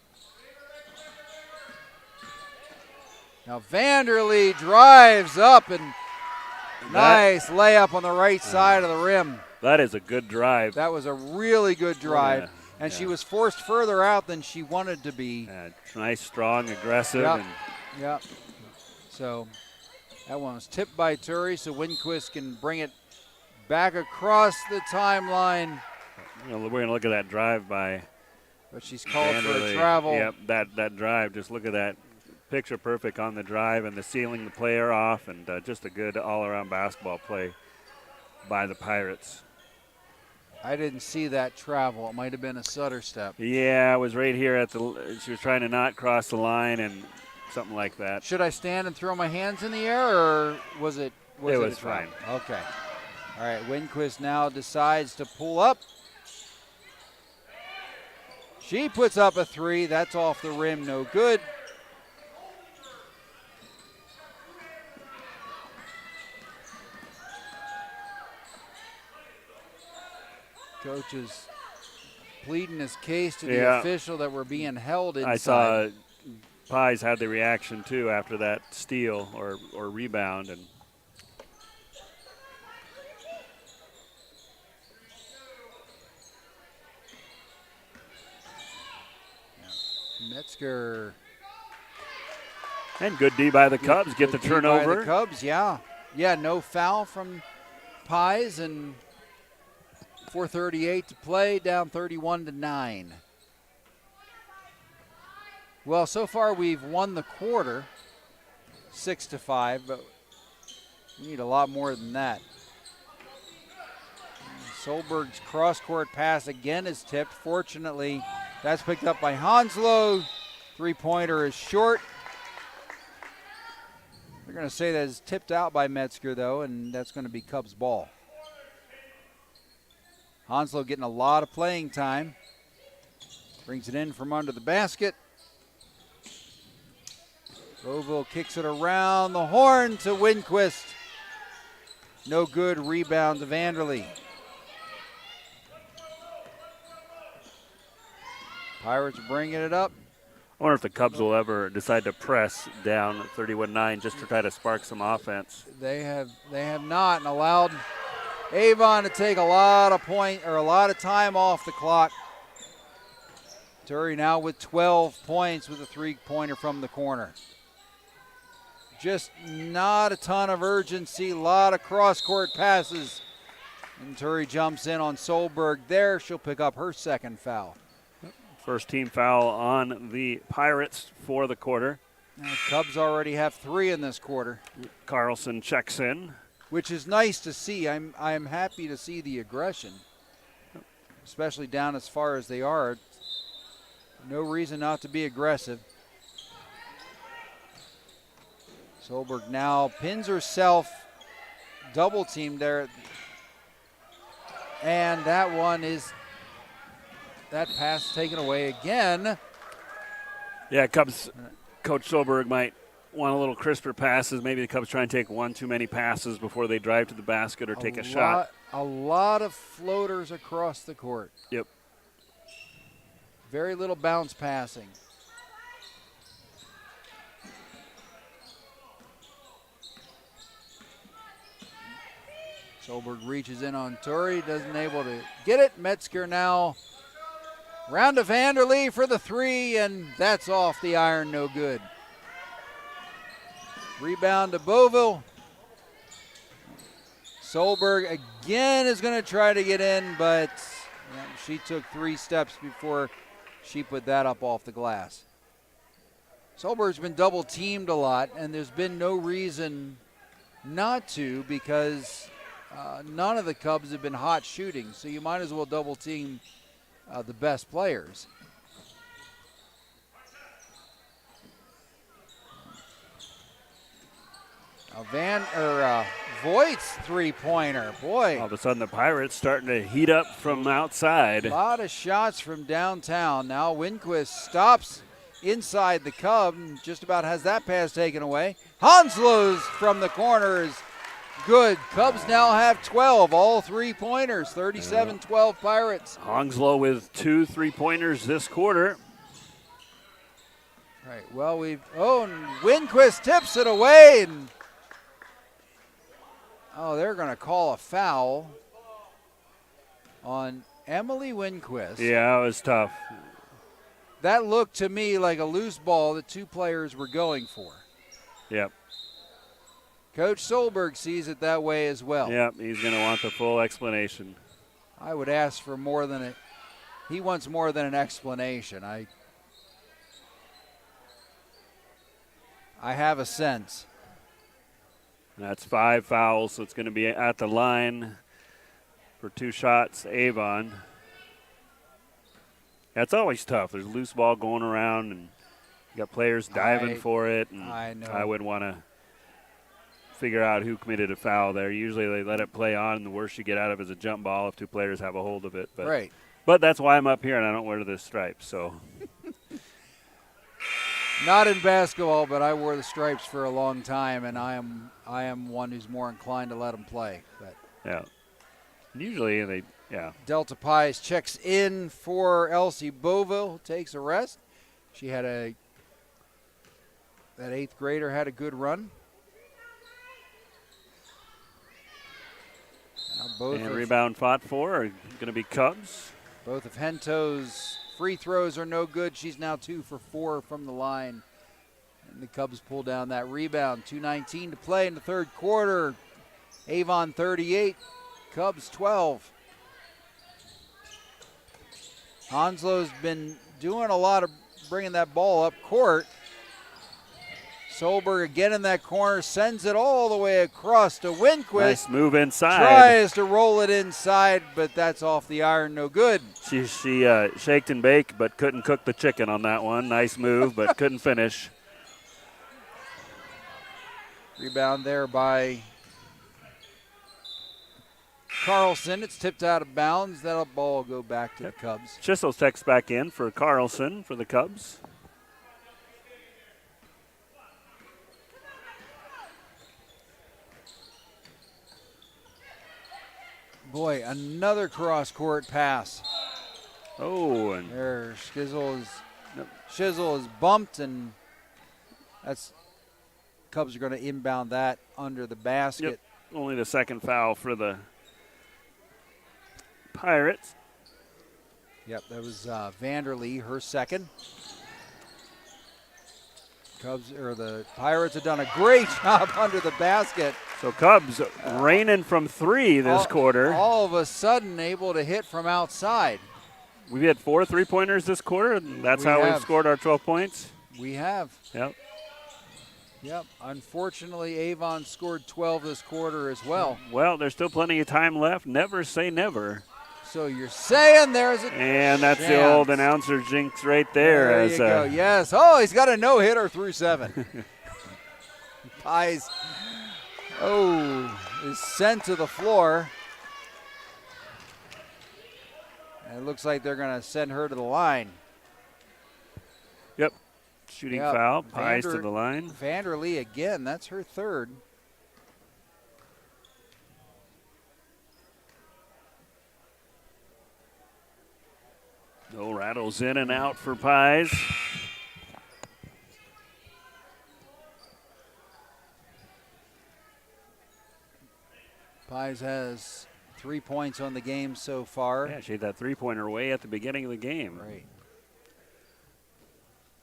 Now Vanderlee drives up and nice layup on the right side of the rim. That is a good drive. That was a really good drive. And she was forced further out than she wanted to be. Nice, strong, aggressive. Yep. So that one was tipped by Turi, so Winquist can bring it back across the timeline. We're going to look at that drive by But she's called Vanderlee. for a travel. Yep, that drive. Just look at that. Picture perfect on the drive and the sealing the player off, and just a good all-around basketball play by the Pirates. I didn't see that travel. It might have been a Sutter step. Yeah, it was right here at the. She was trying to not cross the line and something like that. Should I stand and throw my hands in the air, or was it? It was fine. Okay. All right. Winquist now decides to pull up. She puts up a 3. That's off the rim. No good. Coach is pleading his case to the official that we're being held inside. I saw Pies had the reaction, too, after that steal or rebound. And Metzger. And good D by the Cubs. Get the turnover. By the Cubs, yeah. Yeah, no foul from Pies, and 4:38 to play, down 31-9. Well, so far we've won the quarter, 6-5, but we need a lot more than that. Solberg's cross-court pass again is tipped. Fortunately, that's picked up by Hanslow. Three-pointer is short. They're going to say that it's tipped out by Metzger, though, and that's going to be Cubs ball. Hanslow getting a lot of playing time. Brings it in from under the basket. Boville kicks it around the horn to Winquist. No good. Rebound to Vanderlee. Pirates bringing it up. I wonder if the Cubs will ever decide to press down 31-9 just to try to spark some offense. They have not, and allowed AVON to take a lot of time off the clock. Turi now with 12 points with a three-pointer from the corner. Just not a ton of urgency, a lot of cross-court passes. And Turi jumps in on Solberg there. She'll pick up her second foul. First team foul on the Pirates for the quarter. Now, Cubs already have 3 in this quarter. Carlson checks in. Which is nice to see. I'm happy to see the aggression, especially down as far as they are. No reason not to be aggressive. Solberg now pins herself, double teamed there. And that pass taken away again. Yeah, Cubs Coach Solberg might want a little crisper passes. Maybe the Cubs try and take one too many passes before they drive to the basket or take a shot. A lot of floaters across the court. Yep. Very little bounce passing. Solberg reaches in on Turi, doesn't able to get it. Metzger now round to Vanderlee for the 3, and that's off the iron, no good. Rebound to Boville. Solberg again is going to try to get in, but she took 3 steps before she put that up off the glass. Solberg's been double teamed a lot, and there's been no reason not to because none of the Cubs have been hot shooting, so you might as well double team the best players. Voigt's three-pointer, boy. All of a sudden the Pirates starting to heat up from outside. A lot of shots from downtown. Now Winquist stops inside the Cub and just about has that pass taken away. Hanslow's from the corner is good. Cubs now have 12, all three-pointers, 37-12 Pirates. Hounslow with 2 3-pointers this quarter. Right, well, and Winquist tips it away, and they're going to call a foul on Emily Winquist. Yeah, it was tough. That looked to me like a loose ball that 2 players were going for. Yep. Coach Solberg sees it that way as well. Yep, he's going to want the full explanation. I would ask for more than he wants more than an explanation. I have a sense. That's 5 fouls, so it's going to be at the line for 2 shots, AVON. That's always tough. There's a loose ball going around, and you got players diving for it. And I know. I would want to figure out who committed a foul there. Usually they let it play on, and the worst you get out of it is a jump ball if 2 players have a hold of it. But, right. But that's why I'm up here, and I don't wear the stripes. So. Not in basketball, but I wore the stripes for a long time, and I am one who's more inclined to let them play. But yeah. Usually Delta Pies checks in for Elsie Boville, who takes a rest. She had that 8th grader had a good run. And rebound fought for are going to be Cubs. Both of Hento's free throws are no good. She's now 2 for 4 from the line. And the Cubs pull down that rebound. 2:19 to play in the third quarter. Avon 38, Cubs 12. Hanslow's been doing a lot of bringing that ball up court. Solberg again in that corner, sends it all the way across to Winquist. Nice move inside. Tries to roll it inside, but that's off the iron, no good. She shaked and baked, but couldn't cook the chicken on that one. Nice move, but couldn't finish. Rebound there by Carlson. It's tipped out of bounds. That'll ball go back to the Cubs. Chisholm checks back in for Carlson for the Cubs. Boy, another cross-court pass. Oh, and there, Shizzle is bumped, and that's Cubs are going to inbound that under the basket. Yep. Only the second foul for the Pirates. Yep, that was Vanderlee, her second. The Pirates have done a great job under the basket. So Cubs raining from 3 this quarter. All of a sudden able to hit from outside. We've had 4 3-pointers this quarter, and that's how we've scored our 12 points. We have. Yep. Unfortunately, Avon scored 12 this quarter as well. Well, there's still plenty of time left. Never say never. So you're saying there's a And that's chance. the old announcer jinx right there. There you go. Yes. Oh, he's got a no-hitter through 7. Pies. Is sent to the floor. And it looks like they're going to send her to the line. Yep. Shooting foul. Pies to the line. Vanderlee again. That's her third. No rattles in and out for Pies. Pies has 3 points on the game so far. Yeah, she had that 3-pointer away at the beginning of the game. Right.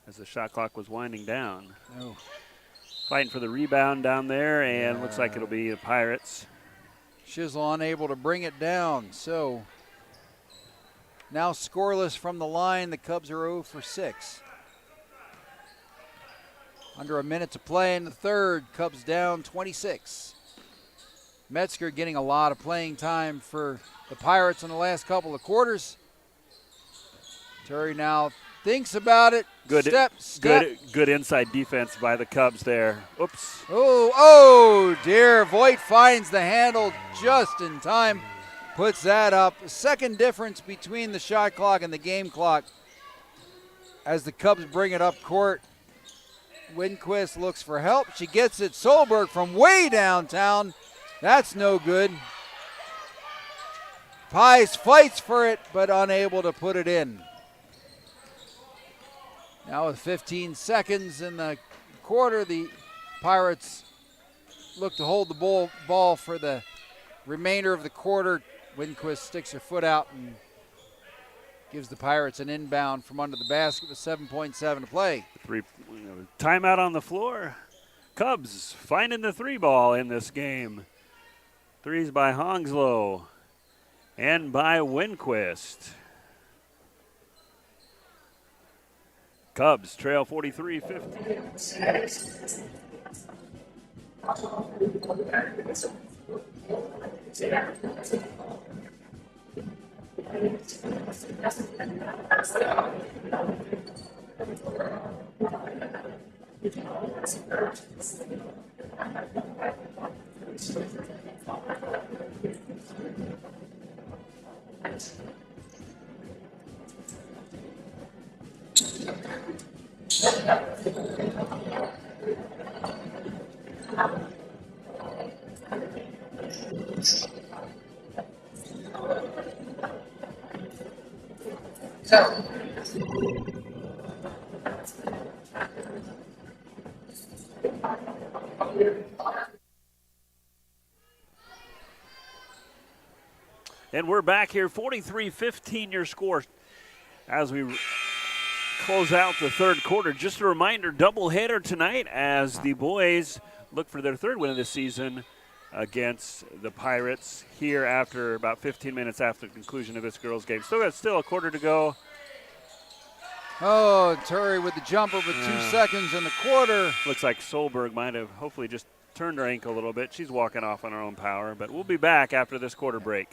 As the shot clock was winding down. Oh. Fighting for the rebound down there, and looks like it'll be the Pirates. Shizzle unable to bring it down, so now scoreless from the line. The Cubs are 0 for 6. Under a minute to play in the third. Cubs down 26. Metzger getting a lot of playing time for the Pirates in the last couple of quarters. Terry now thinks about it. Step. Good inside defense by the Cubs there. Oops. Oh dear. Voigt finds the handle just in time. Puts that up. Second difference between the shot clock and the game clock as the Cubs bring it up court. Winquist looks for help. She gets it. Solberg from way downtown. That's no good. Pies fights for it, but unable to put it in. Now with 15 seconds in the quarter, the Pirates look to hold the ball for the remainder of the quarter. Winquist sticks her foot out and gives the Pirates an inbound from under the basket with 7.7 to play. Timeout on the floor. Cubs finding the three ball in this game. Threes by Hongslow and by Winquist. Cubs trail 43-50. And we're back here, 43-15 your score as we close out the third quarter. Just a reminder, doubleheader tonight as the boys look for their third win of the season against the Pirates here after about 15 minutes after the conclusion of this girls' game. Still a quarter to go. Oh, Turry with the jumper with 2 seconds in the quarter. Looks like Solberg might have hopefully just turned her ankle a little bit. She's walking off on her own power, but we'll be back after this quarter break.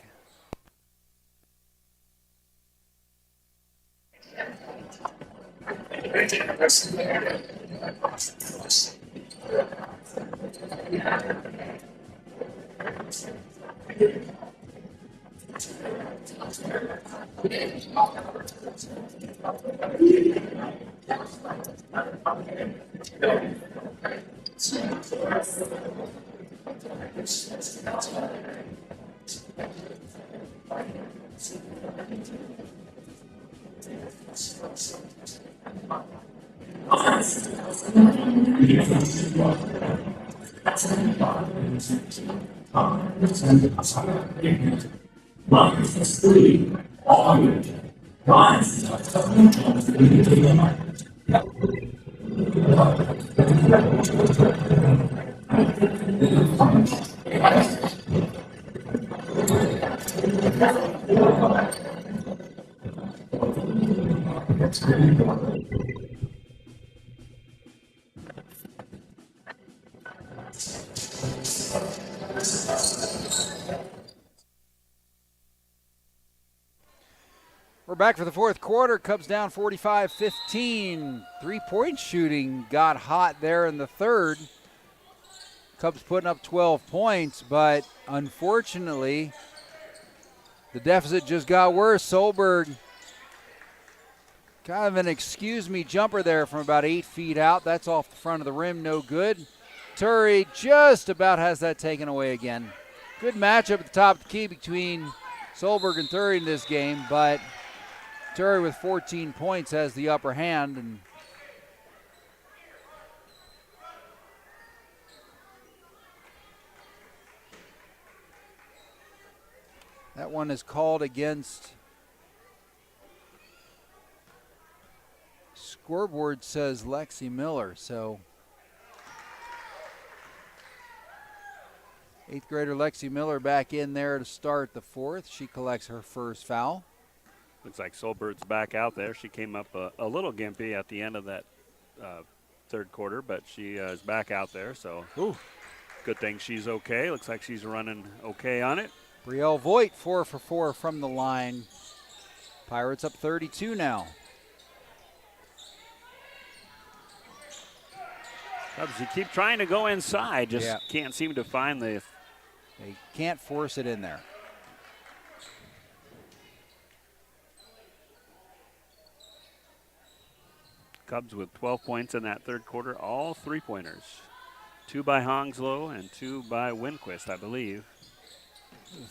We're back for the fourth quarter. Cubs down 45-15. Three-point shooting got hot there in the third. Cubs putting up 12 points, but unfortunately, the deficit just got worse. Solberg, kind of an excuse-me jumper there from about 8 feet out. That's off the front of the rim, no good. Turry just about has that taken away again. Good matchup at the top of the key between Solberg and Turry in this game, but Turry with 14 points has the upper hand, and that one is called against. Scoreboard says Lexi Miller, so 8th grader Lexi Miller back in there to start the fourth. She collects her first foul. Looks like Solberg's back out there. She came up a little gimpy at the end of that third quarter, but she is back out there, so Ooh. good thing she's okay. Looks like she's running okay on it. Brielle Voigt, 4 for 4 from the line. Pirates up 32 now. Cubs, you keep trying to go inside, just Yeah. can't seem to find the. They can't force it in there. Cubs with 12 points in that third quarter, all three-pointers. 2 by Hongslow and 2 by Winquist, I believe.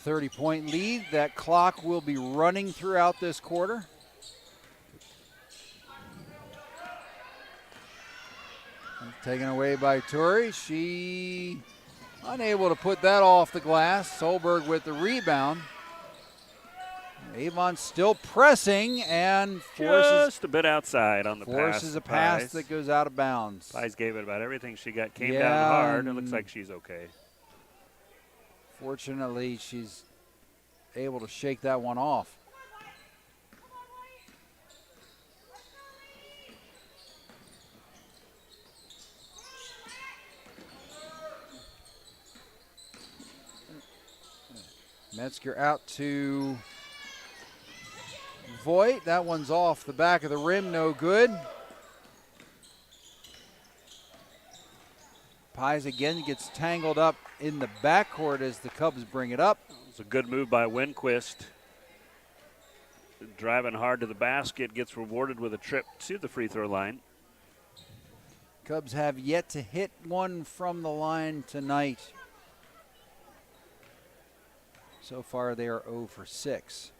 30-point lead. That clock will be running throughout this quarter. Taken away by Torrey. She unable to put that off the glass. Solberg with the rebound. Avon still pressing and forces Just a bit outside on the pass. Forces a pass Pies. that goes out of bounds. Pies gave it about everything she got. Came Yeah, down hard. It looks like she's okay. Fortunately, she's able to shake that one off. Metzger out to Voigt. That one's off the back of the rim, no good. Pies again gets tangled up in the backcourt as the Cubs bring it up. It's a good move by Winquist. Driving hard to the basket, gets rewarded with a trip to the free throw line. Cubs have yet to hit one from the line tonight. So far, they are 0 for 6.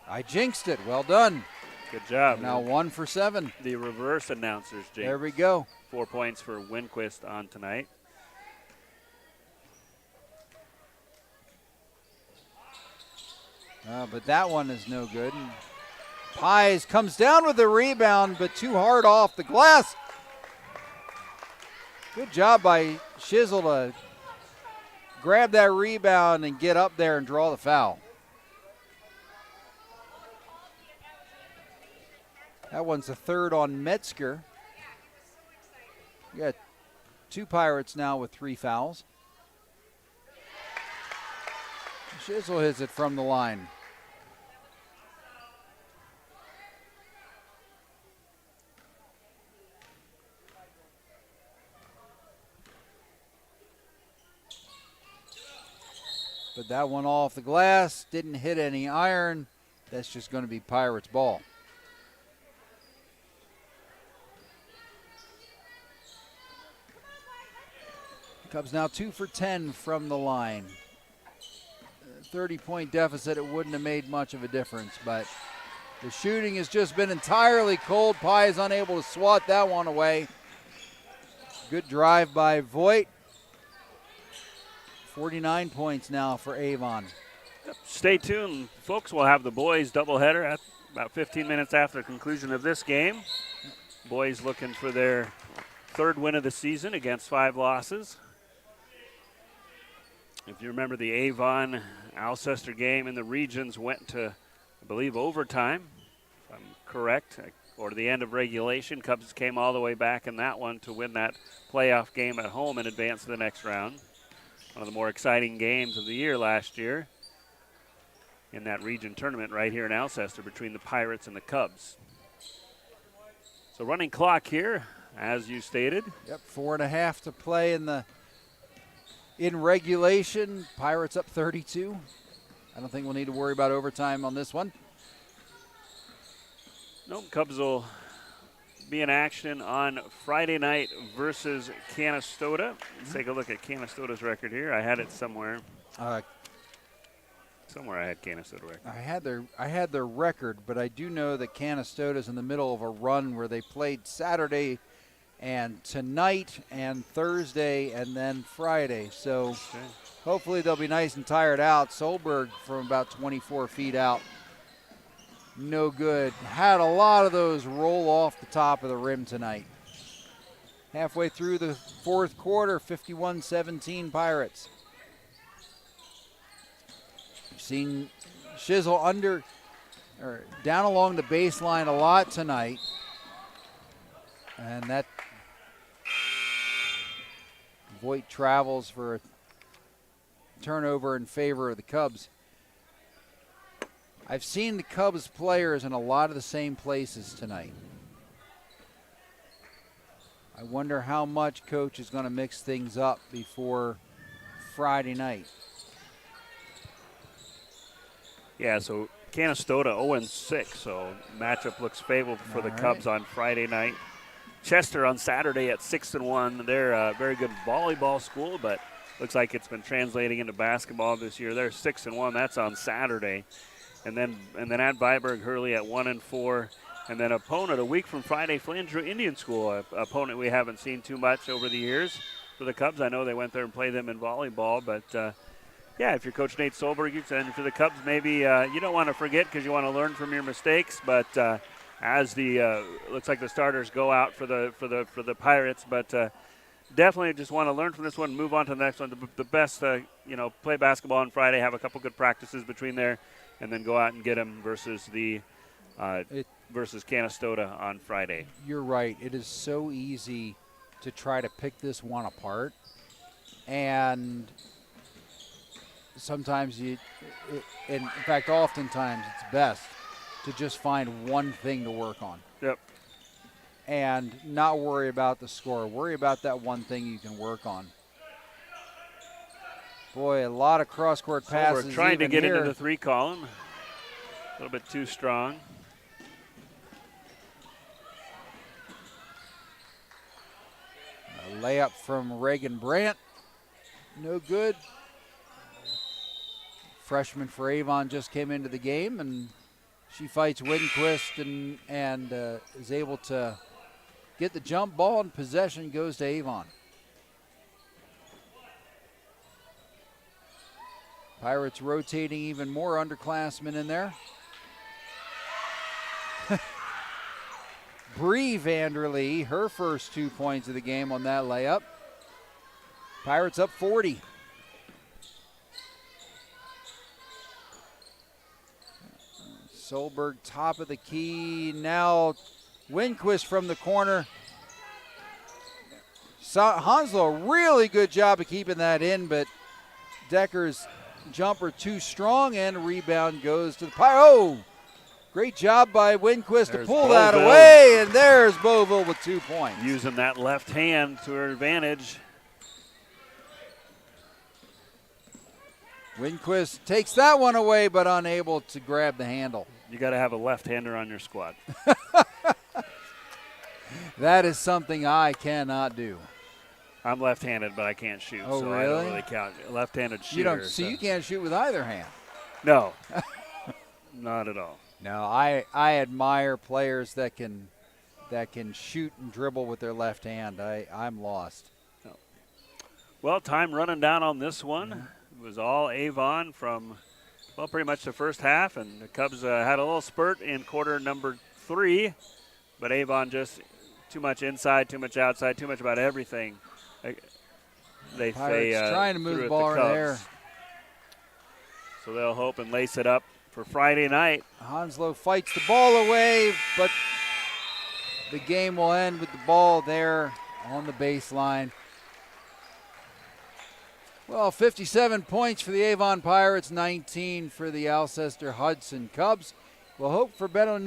I jinxed it. Well done. Good job. Now 1 for 7. The reverse announcers, James. There we go. 4 points for Winquist on tonight. But that one is no good. And Pies comes down with the rebound, but too hard off the glass. Good job by Shizzle to grab that rebound and get up there and draw the foul. That one's the third on Metzger. We got 2 Pirates now with 3 fouls. Shizzle hits it from the line. But that one off the glass, didn't hit any iron. That's just going to be Pirates ball. Cubs now 2 for 10 from the line. 30-point deficit, it wouldn't have made much of a difference, but the shooting has just been entirely cold. Pie is unable to swat that one away. Good drive by Voigt. 49 points now for Avon. Stay tuned, folks. We'll have the boys doubleheader at about 15 minutes after the conclusion of this game. Boys looking for their 3rd win of the season against 5 losses. If you remember, the Avon Alcester game in the regions went to, I believe, overtime, if I'm correct, or to the end of regulation. Cubs came all the way back in that one to win that playoff game at home and advance to the next round. One of the more exciting games of the year last year in that region tournament right here in Alcester between the Pirates and the Cubs. So running clock here, as you stated. Yep, 4.5 to play in regulation. Pirates up 32. I don't think we'll need to worry about overtime on this one. Nope, Cubs will be in action on Friday night versus Canastota. Let's take a look at Canastota's record here. I had it somewhere. Somewhere I had Canastota record. I had their record, but I do know that Canastota's in the middle of a run where they played Saturday and tonight and Thursday and then Friday. So hopefully they'll be nice and tired out. Solberg from about 24 feet out. No good. Had a lot of those roll off the top of the rim tonight. Halfway through the 4th quarter, 51-17 Pirates. We've seen Shizzle down along the baseline a lot tonight. And that Voigt travels for a turnover in favor of the Cubs. I've seen the Cubs players in a lot of the same places tonight. I wonder how much Coach is going to mix things up before Friday night. Yeah, so Canastota 0-6, so matchup looks favorable for the Cubs on Friday night. Chester on Saturday at 6-1. They're a very good volleyball school, but looks like it's been translating into basketball this year. They're 6-1. That's on Saturday, and then at Viborg Hurley at 1-4, and then opponent a week from Friday, Flandreau Indian School, a opponent we haven't seen too much over the years for the Cubs. I know they went there and played them in volleyball, but. Yeah, if you're Coach Nate Solberg, and for the Cubs, maybe you don't want to forget because you want to learn from your mistakes. But as the looks like the starters go out for the Pirates, but definitely just want to learn from this one, and move on to the next one. The best, play basketball on Friday, have a couple good practices between there, and then go out and get them versus the versus Canastota on Friday. You're right. It is so easy to try to pick this one apart, and sometimes and in fact, oftentimes it's best to just find one thing to work on. Yep. And not worry about the score. Worry about that one thing you can work on. Boy, a lot of cross-court passes. So we're trying to get here into the 3 column. A little bit too strong. A layup from Reagan Brandt. No good. Freshman for Avon just came into the game, and she fights Winquist and is able to get the jump ball, and possession goes to Avon. Pirates rotating even more underclassmen in there. Bree Vanderlee, her first 2 points of the game on that layup. Pirates up 40. Solberg top of the key. Now Winquist from the corner. Hanslow, really good job of keeping that in, but Decker's jumper too strong, and a rebound goes to the Pirates. Oh, great job by Winquist to pull that away, and there's Beauville with 2 points. Using that left hand to her advantage. Winquist takes that one away, but unable to grab the handle. You got to have a left-hander on your squad. That is something I cannot do. I'm left-handed, but I can't shoot, oh, so really? I don't really count. Left-handed shooter. You can't shoot with either hand. No, not at all. No, I admire players that can shoot and dribble with their left hand. I'm lost. No. Well, time running down on this one. It was all Avon from, well, pretty much the first half, and the Cubs had a little spurt in quarter number 3, but Avon just too much inside, too much outside, too much about everything. They trying to move the ball in there. So they'll hope and lace it up for Friday night. Hanslow fights the ball away, but the game will end with the ball there on the baseline. Well, 57 points for the Avon Pirates, 19 for the Alcester-Hudson Cubs. We'll hope for better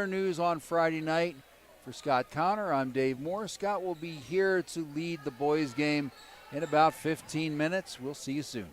news on Friday night. For Scott Connor, I'm Dave Moore. Scott will be here to lead the boys game in about 15 minutes. We'll see you soon.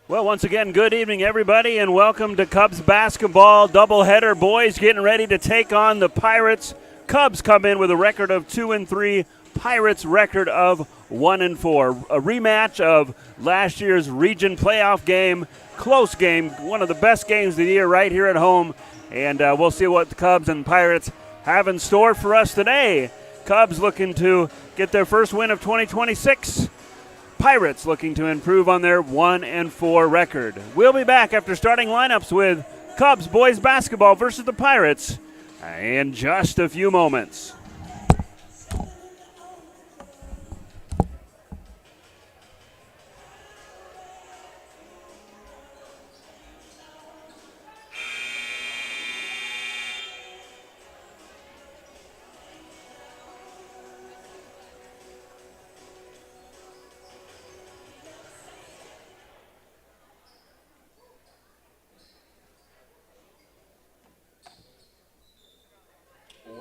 Well, once again, good evening, everybody, and welcome to Cubs basketball doubleheader. Boys getting ready to take on the Pirates. Cubs come in with a record of 2-3. Pirates record of 1-4. A rematch of last year's region playoff game. Close game, one of the best games of the year right here at home. And we'll see what the Cubs and Pirates have in store for us today. Cubs looking to get their first win of 2026. Pirates looking to improve on their 1-4 record. We'll be back after starting lineups with Cubs boys basketball versus the Pirates in just a few moments.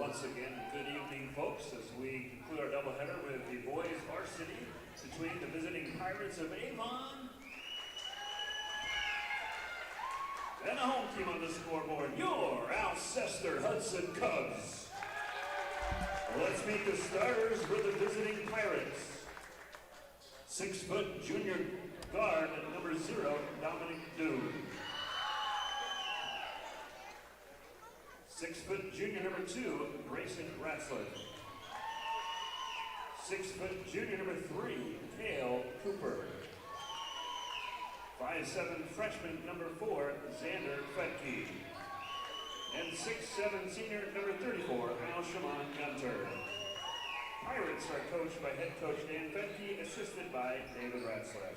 Once again, good evening, folks, as we conclude our doubleheader with the Boys Varsity between the visiting Pirates of AVON and the home team on the scoreboard, your Alcester-Hudson Cubs. Let's meet the starters for the visiting Pirates. 6-foot junior guard at number 0, Dominic Doom. 6-foot junior number 2, Grayson Ratzler. 6-foot junior number 3, Cale Cooper. 5'7" freshman number 4, Xander Fetke. And 6'7" senior number 34, Al-Shaman Gunter. Pirates are coached by head coach Dan Fetke, assisted by David Ratzler.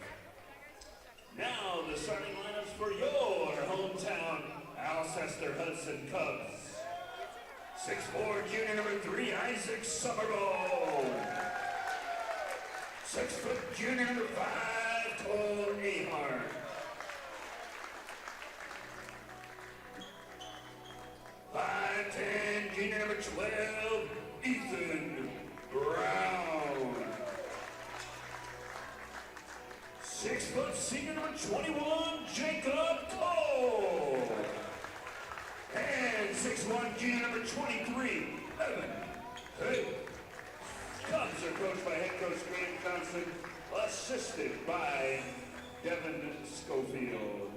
Now the starting lineups for your hometown Alcester-Hudson Cubs. 6'4" junior number 3, Isaac Summerall. 6' junior number 5, Cole Ahart. 5'10" junior number 12, Ethan Brown. 6' senior number 21, Jacob Cole. And 6'1" junior number 23, Evan Hay. Cubs are coached by head coach Graham Johnson, assisted by Devin Schofield.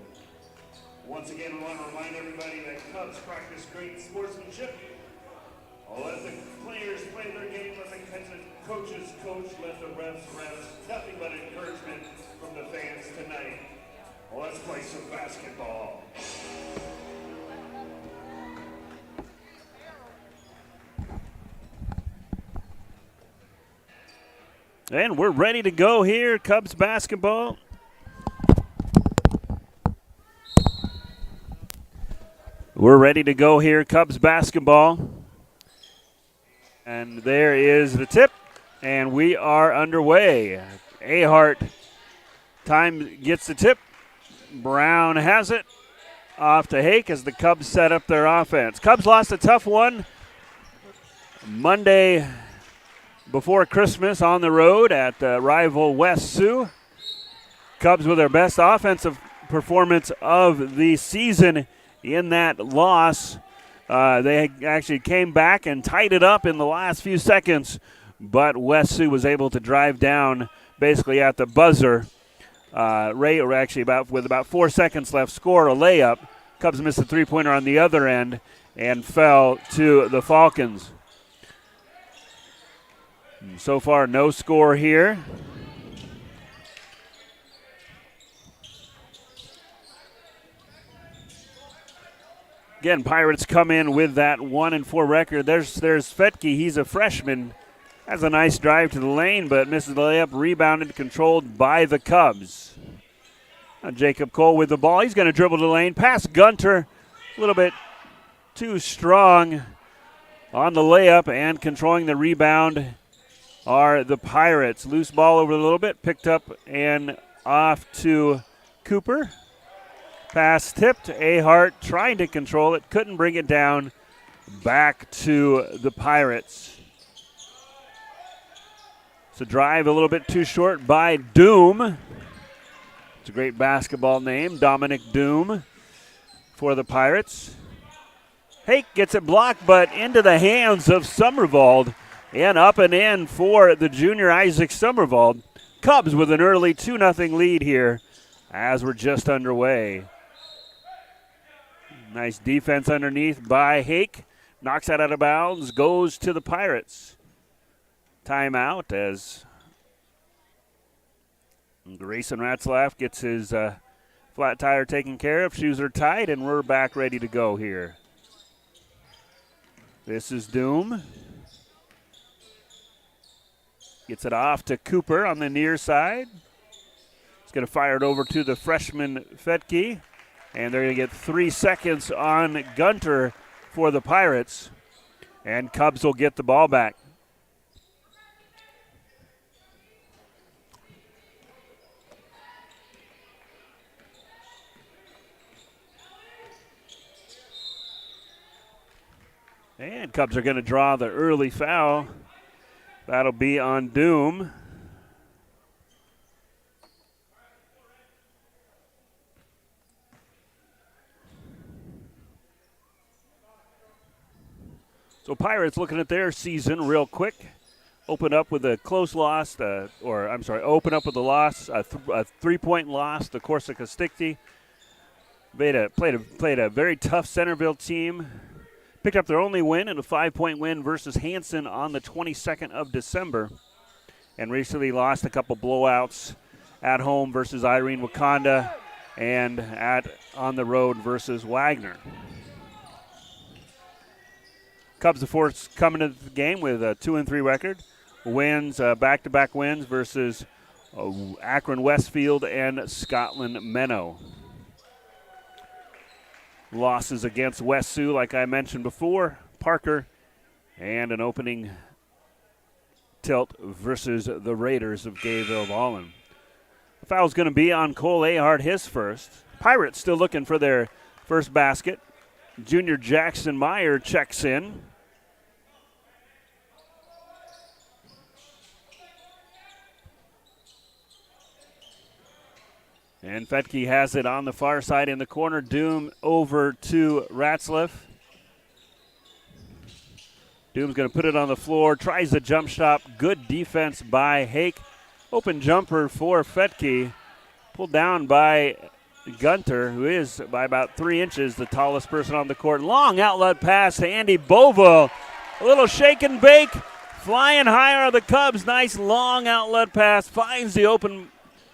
Once again, we want to remind everybody that Cubs practice great sportsmanship. Let the players play their game, let the coaches coach, let the refs ref. Nothing but encouragement from the fans tonight. Let's play some basketball. And we're ready to go here, Cubs basketball. We're ready to go here, Cubs basketball. And there is the tip, and we are underway. Ahart time gets the tip. Brown has it. Off to Hake as the Cubs set up their offense. Cubs lost a tough one Monday before Christmas on the road at rival West Sioux. Cubs with their best offensive performance of the season in that loss. They actually came back and tied it up in the last few seconds, but West Sioux was able to drive down basically at the buzzer. With about 4 seconds left, score a layup. Cubs missed a three-pointer on the other end and fell to the Falcons. So far, no score here. Again, Pirates come in with that 1-4 record. There's Fetke. He's a freshman. Has a nice drive to the lane, but misses the layup. Rebounded, controlled by the Cubs. Now Jacob Cole with the ball. He's going to dribble to the lane. Pass Gunter. A little bit too strong on the layup, and controlling the rebound are the Pirates. Loose ball over a little bit. Picked up and off to Cooper. Pass tipped. Ahart trying to control it. Couldn't bring it down. Back to the Pirates. It's a drive a little bit too short by Doom. It's a great basketball name, Dominic Doom, for the Pirates. Hake gets it blocked, but into the hands of Summervald. And up and in for the junior Isaac Summervald. Cubs with an early 2-0 lead here as we're just underway. Nice defense underneath by Hake. Knocks that out of bounds, goes to the Pirates. Timeout as Grayson Ratzlaff gets his flat tire taken care of. Shoes are tied, and we're back ready to go here. This is Doom. Gets it off to Cooper on the near side. He's going to fire it over to the freshman Fetke. And they're going to get 3 seconds on Gunter for the Pirates. And Cubs will get the ball back. And Cubs are going to draw the early foul. That'll be on Doom. So Pirates looking at their season real quick. Open up with a close loss, open up with a loss, a 3-point loss to Corsica Stickney. Played a very tough Centerville team. Picked up their only win in a 5-point win versus Hanson on the 22nd of December. And recently lost a couple blowouts at home versus Irene Wakanda and on the road versus Wagner. Cubs, of course, coming into the game with a 2-3 record. Wins, back-to-back wins versus Akron Westfield and Scotland Menno. Losses against West Sioux, like I mentioned before, Parker, and an opening tilt versus the Raiders of Gayville-Vollen. The foul's going to be on Cole Ahart, his first. Pirates still looking for their first basket. Junior Jackson Meyer checks in. And Fetke has it on the far side in the corner. Doom over to Ratzliff. Doom's going to put it on the floor. Tries the jump shot. Good defense by Hake. Open jumper for Fetke. Pulled down by Gunter, who is by about 3 inches the tallest person on the court. Long outlet pass to Andy Boville. A little shake and bake. Flying higher are the Cubs. Nice long outlet pass. Finds the open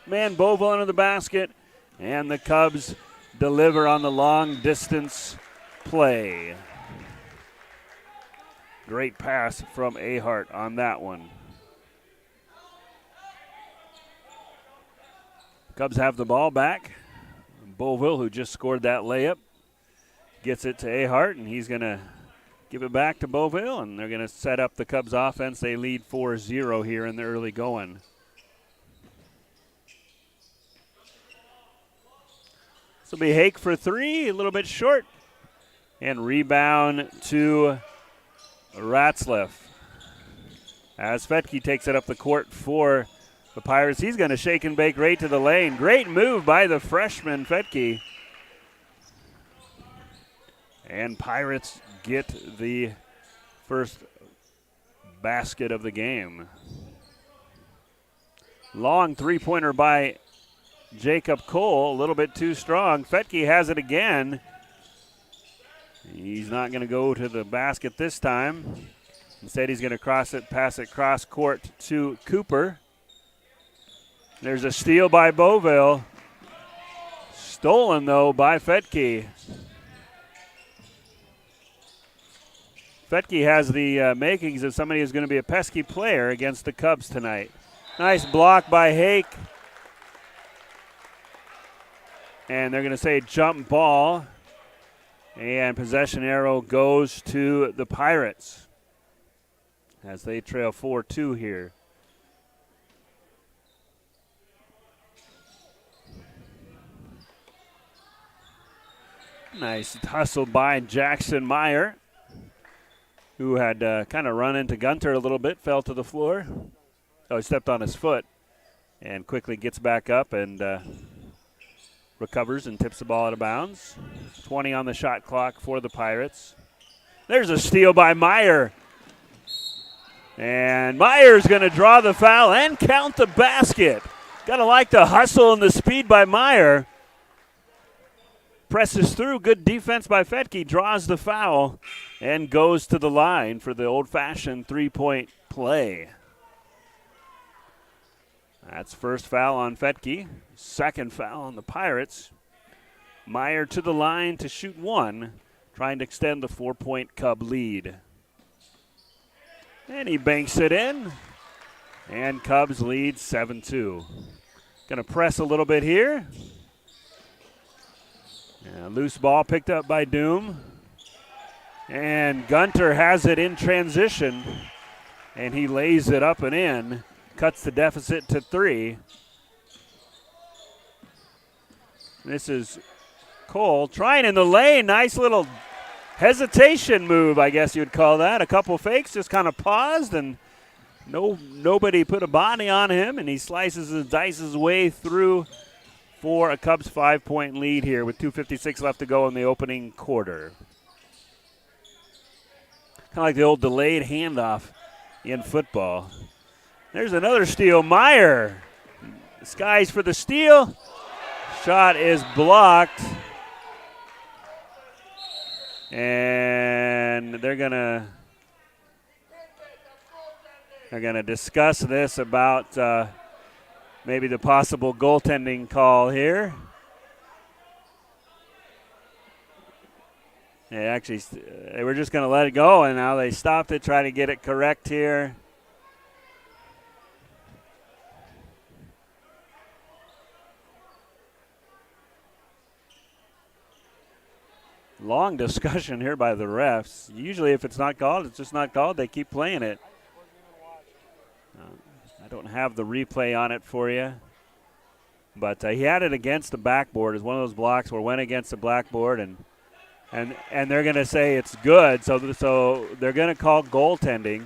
man Boville into the basket. And the Cubs deliver on the long distance play. Great pass from Ahart on that one. Cubs have the ball back. Boville, who just scored that layup, gets it to Ahart, and he's going to give it back to Boville, and they're going to set up the Cubs offense. They lead 4-0 here in the early going. This will be Hake for 3, a little bit short, and rebound to Ratzliff. As Fetke takes it up the court for the Pirates, he's going to shake and bake right to the lane. Great move by the freshman, Fetke. And Pirates get the first basket of the game. Long three-pointer by Jacob Cole, a little bit too strong. Fetke has it again. He's not going to go to the basket this time. Instead, he's going to pass it cross court to Cooper. There's a steal by Boville. Stolen, though, by Fetke. Fetke has the makings of somebody who's going to be a pesky player against the Cubs tonight. Nice block by Hake. And they're going to say jump ball. And possession arrow goes to the Pirates as they trail 4-2 here. Nice hustle by Jackson Meyer, who had kind of run into Gunter a little bit, fell to the floor. Oh, he stepped on his foot and quickly gets back up and recovers and tips the ball out of bounds. 20 on the shot clock for the Pirates. There's a steal by Meyer. And Meyer's going to draw the foul and count the basket. Got to like the hustle and the speed by Meyer. Presses through. Good defense by Fetke. Draws the foul and goes to the line for the old-fashioned three-point play. That's first foul on Fetke. Second foul on the Pirates. Meyer to the line to shoot one, trying to extend the 4-point Cub lead. And he banks it in. And Cubs lead 7-2. Going to press a little bit here. Yeah, loose ball picked up by Doom. And Gunter has it in transition. And he lays it up and in. Cuts the deficit to 3. This is Cole trying in the lane. Nice little hesitation move, I guess you'd call that. A couple fakes, just kind of paused, and nobody put a body on him, and he slices and dices his way through for a Cubs 5-point lead here with 2:56 left to go in the opening quarter. Kind of like the old delayed handoff in football. There's another steal. Meyer skies for the steal. Shot is blocked. And they're gonna discuss this about maybe the possible goaltending call here. They were just going to let it go, and now they stopped it, try to get it correct here. Long discussion here by the refs. Usually if it's not called, it's just not called. They keep playing it. I don't have the replay on it for you. But he had it against the backboard. It's one of those blocks where it went against the blackboard, and they're going to say it's good. So they're going to call goaltending.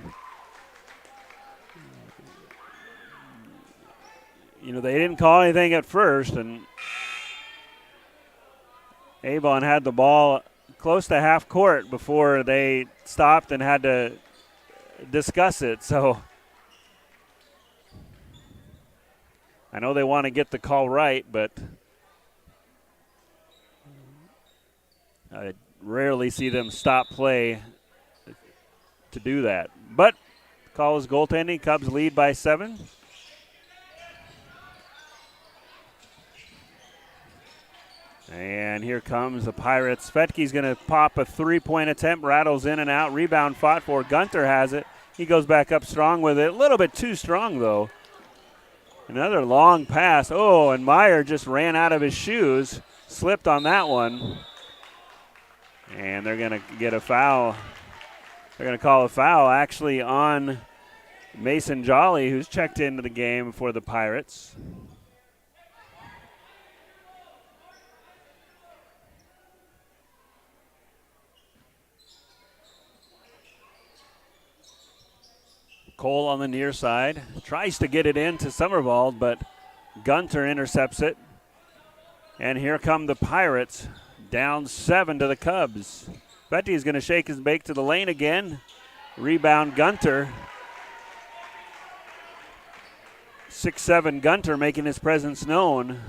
You know, they didn't call anything at first, and AVON had the ball close to half court before they stopped and had to discuss it. So I know they want to get the call right, but I rarely see them stop play to do that. But call is goaltending. Cubs lead by 7. And here comes the Pirates. Fetke's going to pop a 3-point attempt, rattles in and out. Rebound fought for. Gunter has it. He goes back up strong with it. A little bit too strong, though. Another long pass. Oh, and Meyer just ran out of his shoes. Slipped on that one. And they're going to get a foul. They're going to call a foul actually on Mason Jolly, who's checked into the game for the Pirates. Cole on the near side. Tries to get it into Summervald, but Gunter intercepts it. And here come the Pirates. Down 7 to the Cubs. Fetty is going to shake his bake to the lane again. Rebound Gunter. 6'7" Gunter making his presence known.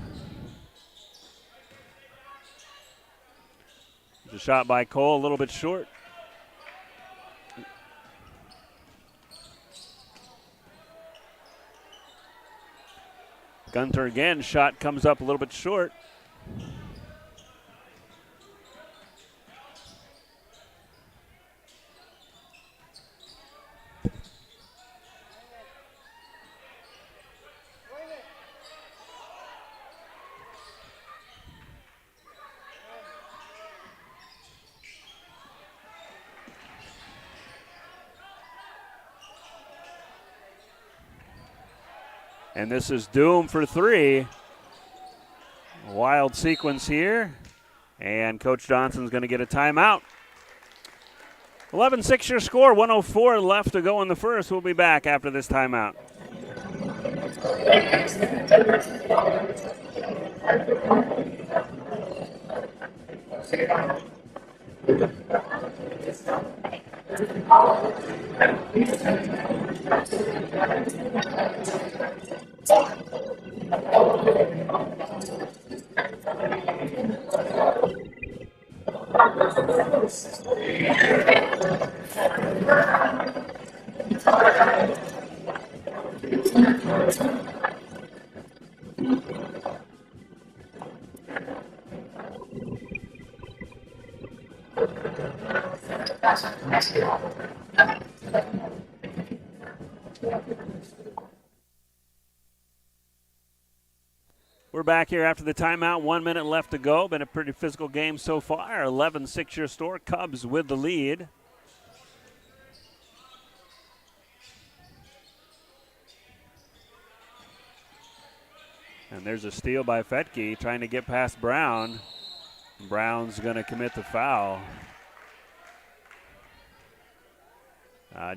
The shot by Cole a little bit short. Gunter again, shot comes up a little bit short. And this is Doom for 3. Wild sequence here. And Coach Johnson's going to get a timeout. 11-6 your score, 104 left to go in the first. We'll be back after this timeout. We're back here after the timeout. 1 minute left to go. Been a pretty physical game so far. 11-6 your score. Cubs with the lead. And there's a steal by Fetke trying to get past Brown. Brown's going to commit the foul.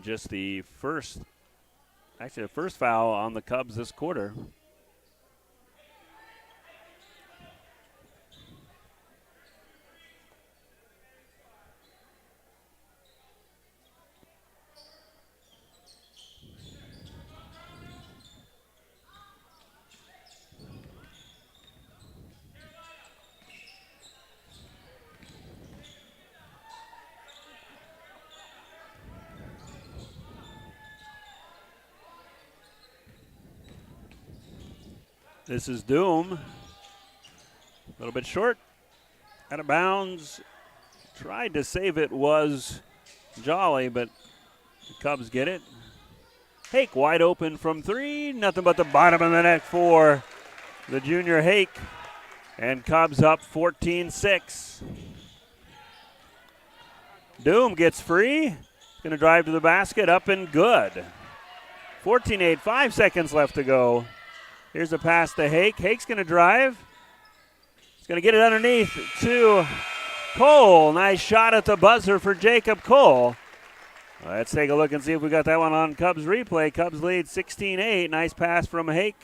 Just the first foul on the Cubs this quarter. This is Doom. A little bit short. Out of bounds. Tried to save it was Jolly, but the Cubs get it. Hake wide open from three. Nothing but the bottom of the net for the junior Hake. And Cubs up 14-6. Doom gets free. Going to drive to the basket. Up and good. 14-8. 5 seconds left to go. Here's a pass to Hake. Hake's going to drive. He's going to get it underneath to Cole. Nice shot at the buzzer for Jacob Cole. Let's take a look and see if we got that one on Cubs replay. Cubs lead 16-8. Nice pass from Hake.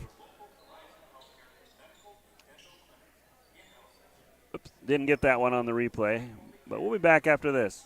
Oops, didn't get that one on the replay. But we'll be back after this.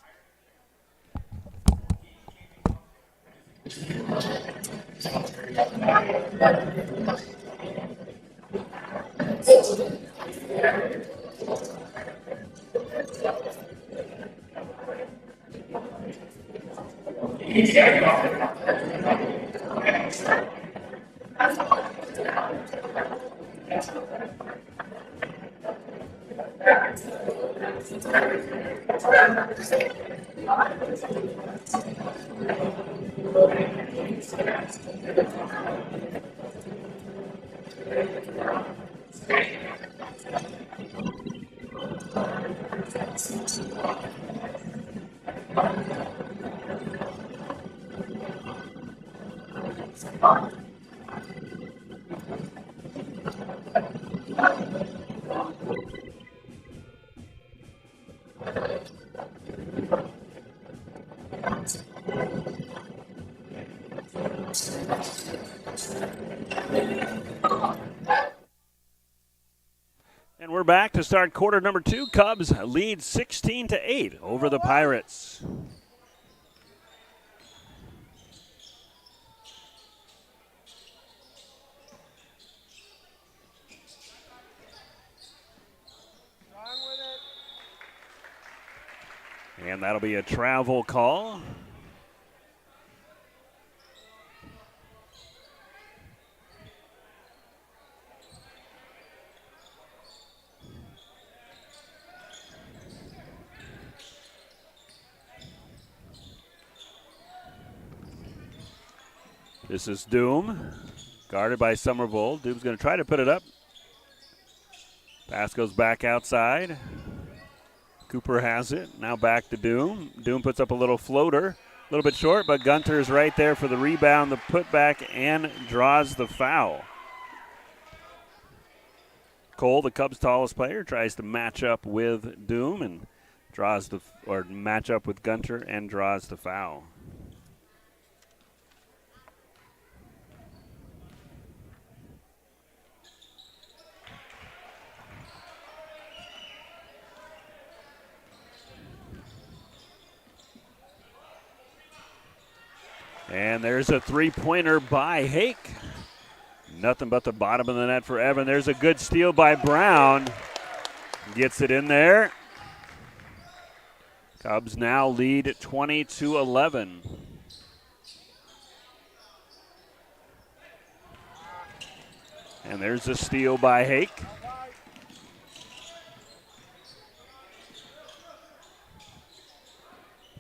And we're back to start quarter number 2. Cubs lead 16-8 over the Pirates. And that'll be a travel call. This is Doom, guarded by Somerville. Doom's going to try to put it up. Pass goes back outside. Cooper has it. Now back to Doom. Doom puts up a little floater. A little bit short, but Gunter's right there for the rebound, the putback, and draws the foul. Cole, the Cubs' tallest player, tries to match up with Doom and match up with Gunter and draws the foul. And there's a three-pointer by Hake. Nothing but the bottom of the net for Evan. There's a good steal by Brown. Gets it in there. Cubs now lead 20-11. And there's a steal by Hake.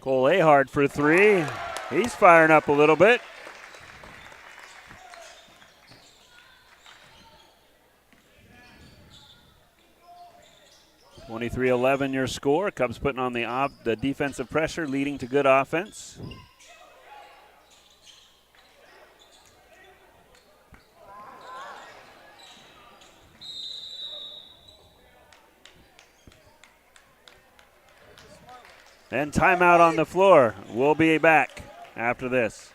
Cole Ahart for three. He's firing up a little bit. (23-11) your score. Cubs putting on the defensive pressure, leading to good offense. And timeout on the floor. We'll be back. after this.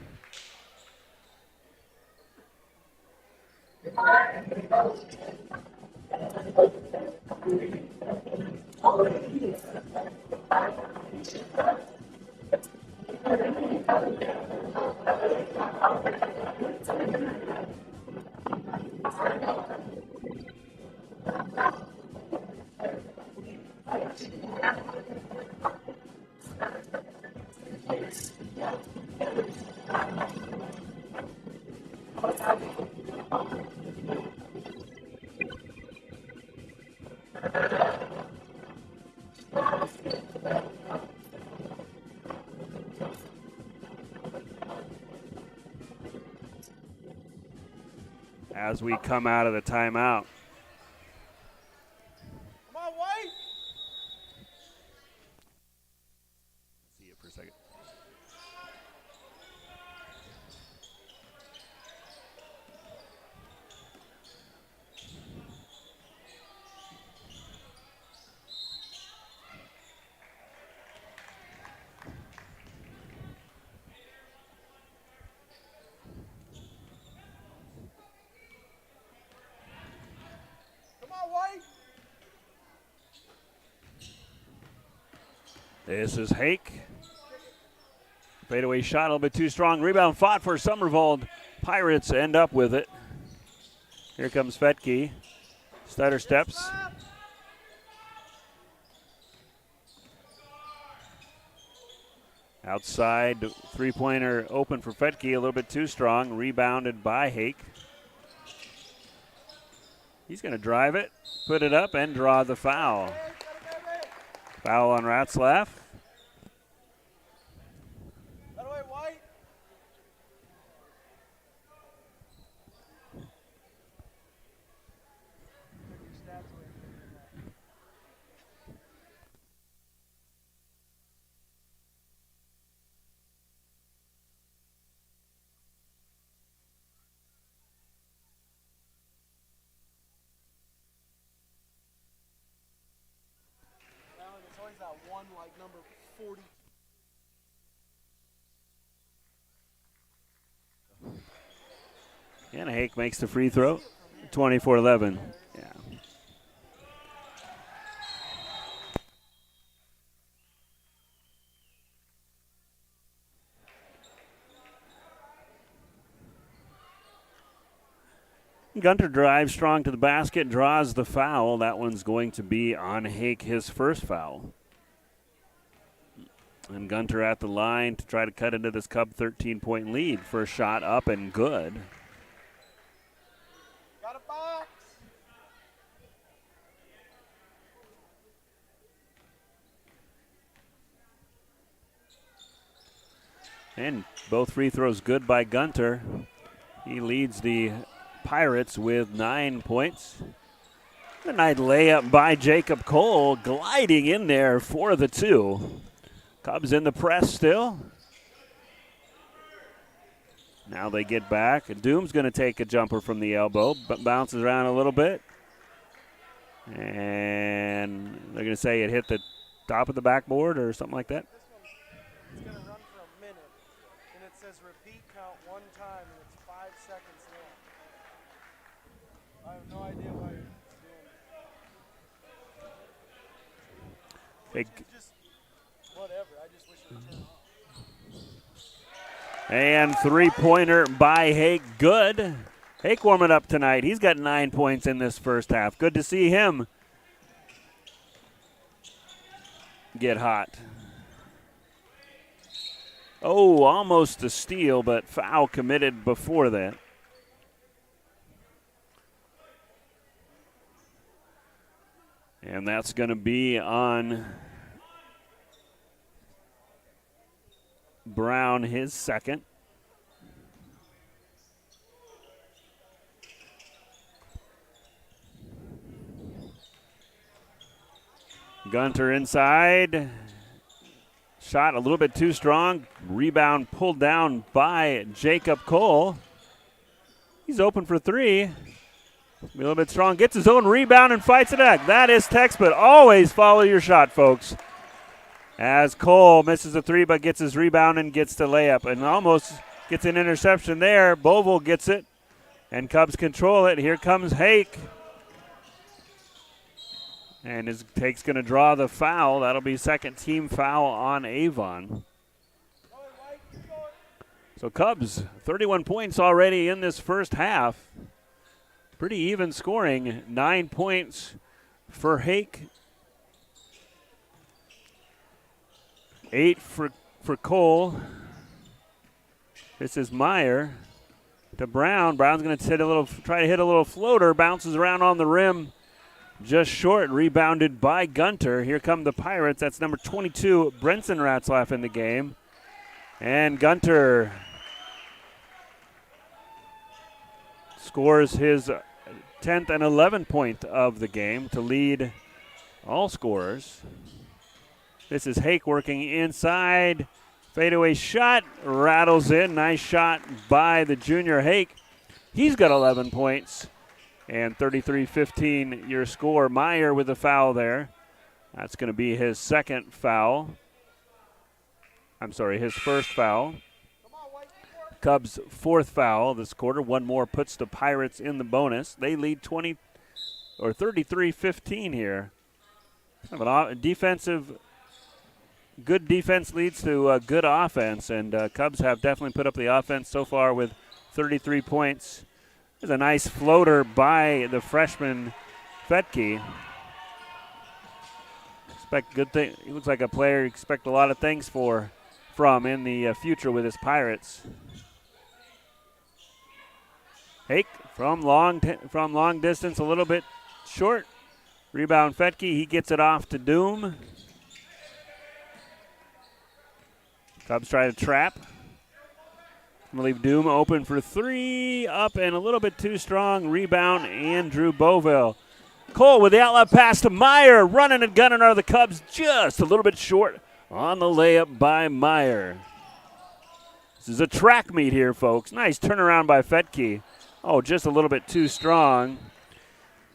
As we come out of the timeout. Come on, White. See you for a second. This is Hake. Fadeaway shot a little bit too strong. Rebound fought for Somerville. Pirates end up with it. Here comes Fetke. Stutter steps. Outside three-pointer open for Fetke. A little bit too strong. Rebounded by Hake. He's going to drive it, put it up, and draw the foul. Foul on Ratzlaff. Number 40. And Hake makes the free throw. 24-11. Yeah. Gunter drives strong to the basket, draws the foul. That one's going to be on Hake, his first foul. And Gunter at the line to try to cut into this Cub 13-point lead. First shot up and good. Got a box. And both free throws good by Gunter. He leads the Pirates with 9 points. A nice layup by Jacob Cole, gliding in there for the two. Cubs in the press still. Now they get back. Doom's going to take a jumper from the elbow, but bounces around a little bit. And they're going to say it hit the top of the backboard or something like that. It's going to run for a minute, and it says repeat count one time, and it's 5 seconds long. I have no idea why you're doing it. Whatever, I just wish you would turn it off. And three-pointer by Hake, good. Hake warming up tonight. He's got 9 points in this first half. Good to see him get hot. Oh, almost a steal, but foul committed before that. And that's going to be on Brown, his second. Gunter inside. Shot a little bit too strong. Rebound pulled down by Jacob Cole. He's open for three. A little bit strong. Gets his own rebound and fights it back. That is text, but always follow your shot, folks. as Cole misses a three but gets his rebound and gets the layup and almost gets an interception there. Boville gets it, and Cubs control it. Here comes Hake. And Hake's going to draw the foul. That'll be second team foul on Avon. So Cubs, 31 points already in this first half. Pretty even scoring. 9 points for Hake. 8 for Cole. This is Meyer to Brown. Brown's going to try to hit a little floater. Bounces around on the rim. Just short, rebounded by Gunter. Here come the Pirates. That's number 22, Brenson Ratzlaff in the game. And Gunter scores his 10th and 11th point of the game to lead all scorers. This is Hake working inside. Fadeaway shot, rattles in. Nice shot by the junior Hake. He's got 11 points. And 33-15 your score. Meyer with a foul there. That's going to be his second foul. I'm sorry, his first foul. Cubs' fourth foul this quarter. One more puts the Pirates in the bonus. They lead 33-15 here. Kind of a good defense leads to good offense, and Cubs have definitely put up the offense so far with 33 points. There's a nice floater by the freshman Fetke. Expect good thing. He looks like a player you expect a lot of things from in the future with his Pirates. Hake from long distance, a little bit short. Rebound Fetke. He gets it off to Doom. Cubs try to trap. I'm going to leave Doom open for three. Up and a little bit too strong. Rebound, Andrew Boville. Cole with the outlet pass to Meyer. Running and gunning are the Cubs. Just a little bit short on the layup by Meyer. This is a track meet here, folks. Nice turnaround by Fetke. Oh, just a little bit too strong.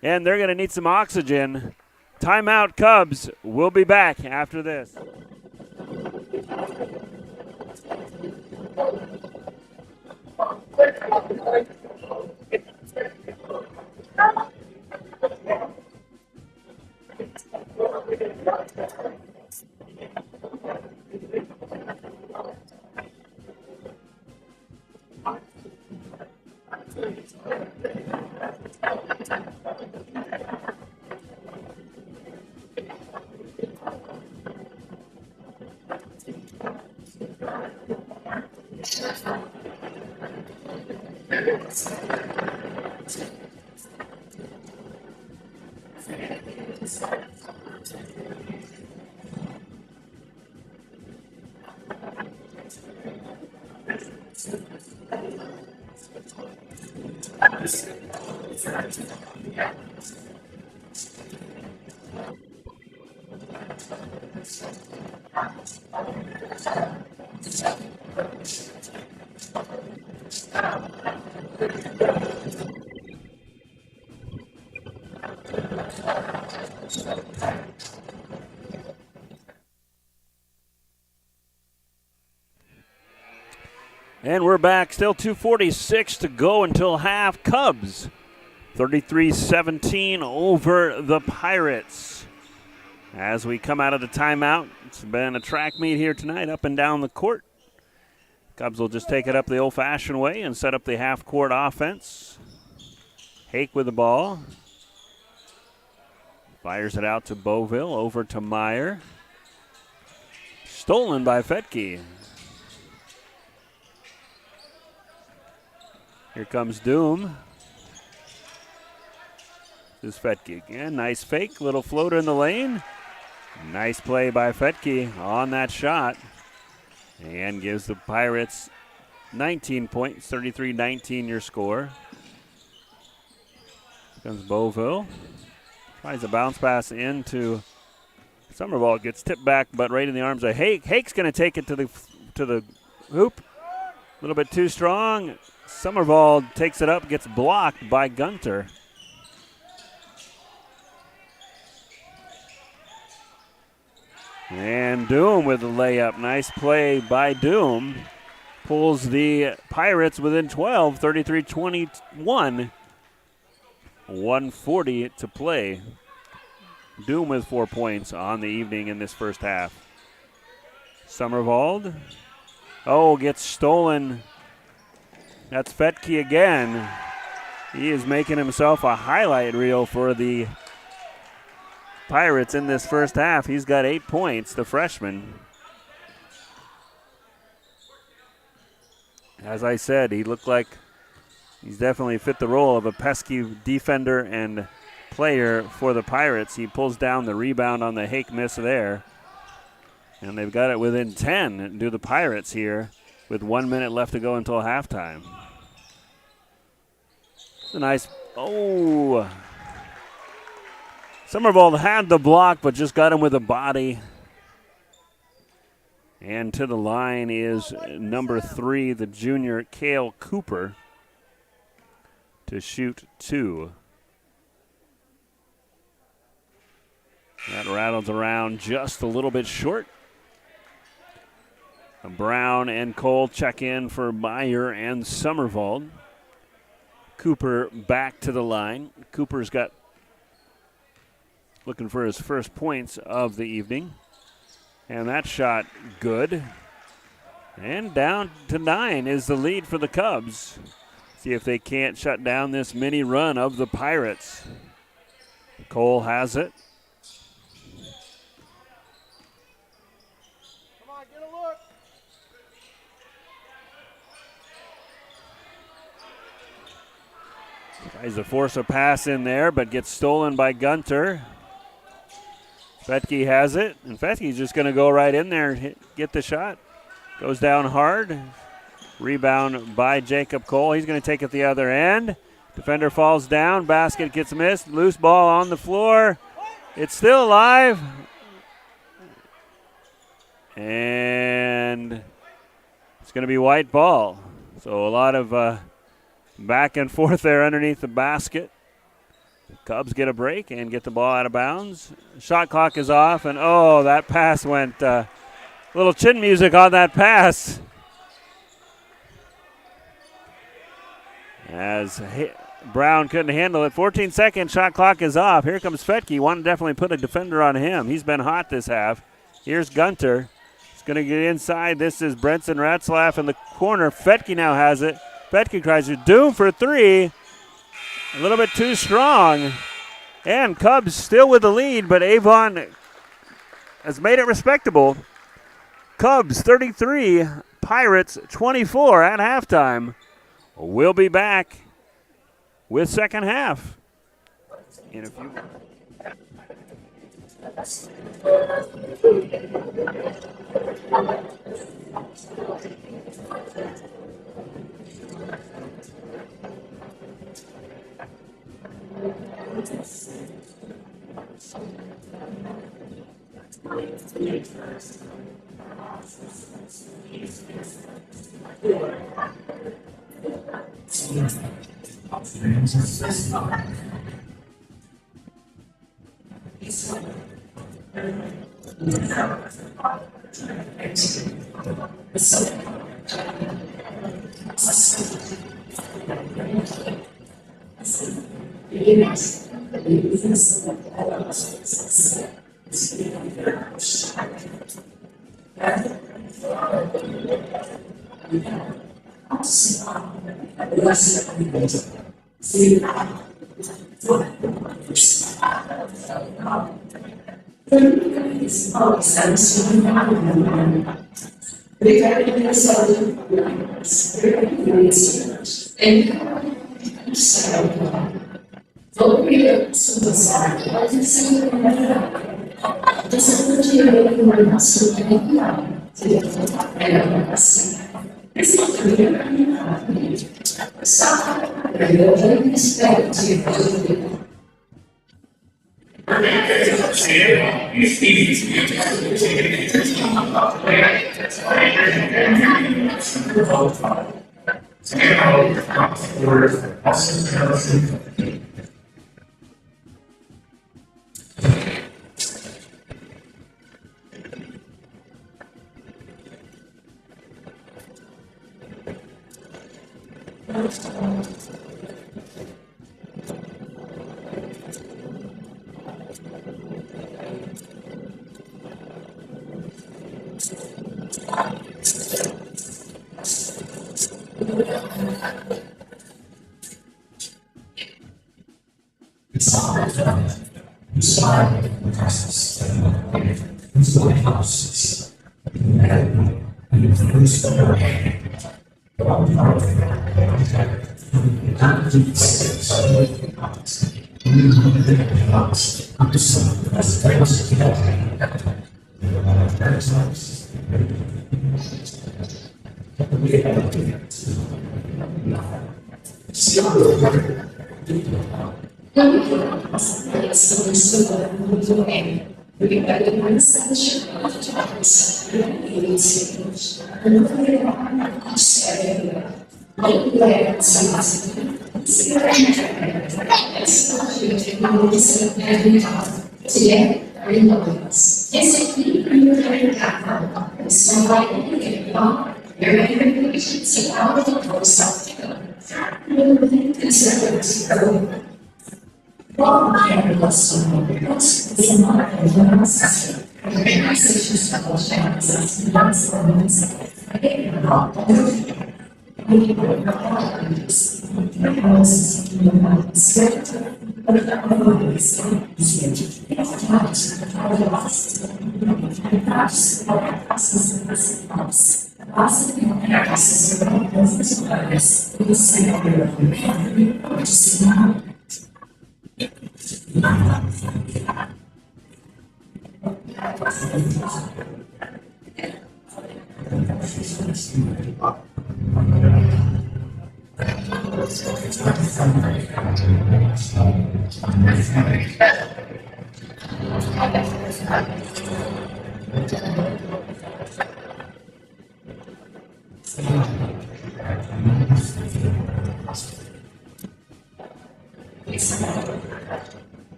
And they're going to need some oxygen. Timeout, Cubs. We'll be back after this. And we're back. Still 2:46 to go until half. Cubs 33-17 over the Pirates. As we come out of the timeout, it's been a track meet here tonight up and down the court. Cubs will just take it up the old-fashioned way and set up the half-court offense. Hake with the ball. Fires it out to Boville, over to Meyer. Stolen by Fetke. Here comes Doom. This is Fetke again. Nice fake, little floater in the lane. Nice play by Fetke on that shot. And gives the Pirates 19 points, 33-19 your score. Here comes Boville. Tries a bounce pass into Summervall. Gets tipped back, but right in the arms of Hake. Hake's going to take it to the hoop. A little bit too strong. Summervall takes it up, gets blocked by Gunter. And Doom with the layup. Nice play by Doom. Pulls the Pirates within 12, 33-21. 1:40 to play. Doom with 4 points on the evening in this first half. Summervald. Oh, gets stolen. That's Fetke again. He is making himself a highlight reel for the Pirates in this first half. He's got 8 points, the freshman. As I said, he looked like he's definitely fit the role of a pesky defender and player for the Pirates. He pulls down the rebound on the Hake miss there. And they've got it within 10 to the Pirates here with 1 minute left to go until halftime. It's a nice, Summervald had the block, but just got him with a body. And to the line is number 3, the junior Cale Cooper, to shoot 2. That rattles around just a little bit short. Brown and Cole check in for Meyer and Summervald. Cooper back to the line. Cooper's got looking for his first points of the evening. And that shot good. And down to 9 is the lead for the Cubs. See if they can't shut down this mini run of the Pirates. Cole has it. Come on, get a look. Tries to force a pass in there, but gets stolen by Gunter. Fetke has it, and Fetke's just going to go right in there and get the shot. Goes down hard. Rebound by Jacob Cole. He's going to take it the other end. Defender falls down. Basket gets missed. Loose ball on the floor. It's still alive. And it's going to be white ball. So a lot of back and forth there underneath the basket. Cubs get a break and get the ball out of bounds. Shot clock is off, and that pass went little chin music on that pass. As Brown couldn't handle it. 14-second shot clock is off. Here comes Fetke. Want to definitely put a defender on him. He's been hot this half. Here's Gunter. He's going to get inside. This is Brenson Ratzlaff in the corner. Fetke now has it. Fetke tries to Doom for 3. A little bit too strong. And Cubs still with the lead, but Avon has made it respectable. Cubs 33, Pirates 24 at halftime. We'll be back with second half in a few.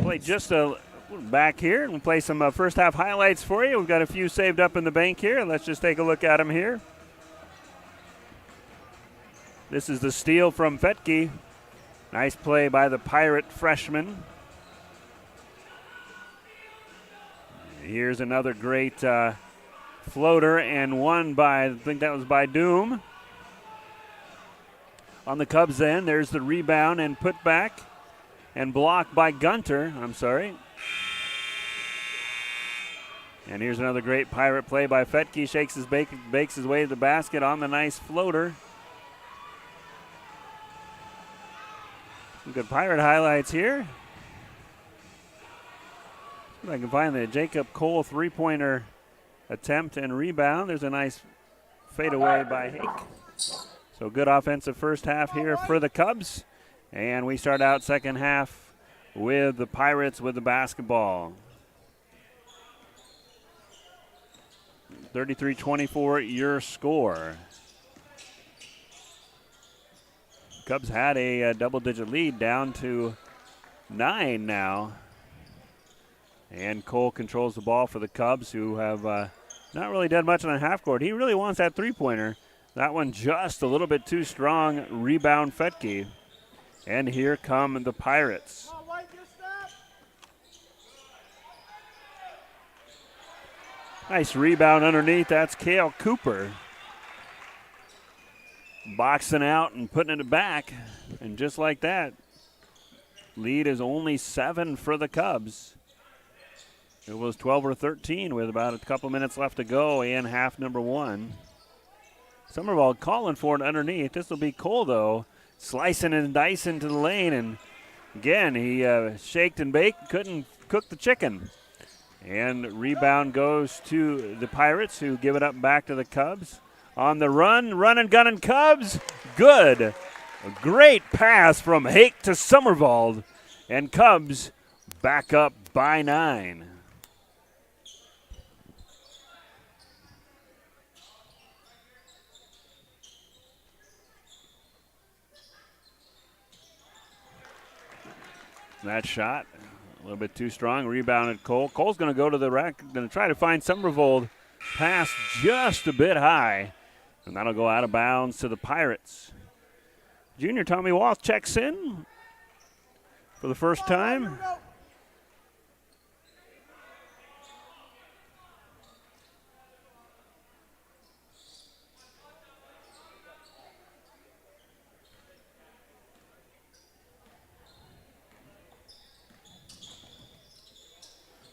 Play just a back here and we'll play some first half highlights for you. We've got a few saved up in the bank here. Let's just take a look at them here. This is the steal from Fetke. Nice play by the Pirate freshman. Here's another great floater and one by, I think that was by Doom. On the Cubs end, there's the rebound and put back and blocked by Gunter. I'm sorry. And here's another great Pirate play by Fetke. Bakes his way to the basket on the nice floater. Some good Pirate highlights here. See if I can find the Jacob Cole three-pointer attempt and rebound. There's a nice fadeaway by Hake. So good offensive first half here for the Cubs. And we start out second half with the Pirates with the basketball. 33-24 your score. Cubs had a double-digit lead down to 9 now. And Cole controls the ball for the Cubs, who have not really done much on the half court. He really wants that three-pointer. That one just a little bit too strong. Rebound Fetke. And here come the Pirates. Nice rebound underneath. That's Cale Cooper. Boxing out and putting it back. And just like that, lead is only 7 for the Cubs. It was 12 or 13 with about a couple minutes left to go in half number 1. Summervall calling for it underneath. This will be Cole, though, slicing and dicing to the lane. And again, he shaked and baked, couldn't cook the chicken. And rebound goes to the Pirates, who give it up back to the Cubs. On the run and gunning Cubs. Good. A great pass from Hake to Summervall. And Cubs back up by 9. That shot, a little bit too strong. Rebounded Cole. Cole's going to go to the rack, going to try to find Somervold. Pass just a bit high, and that'll go out of bounds to the Pirates. Junior Tommy Walsh checks in for the first time.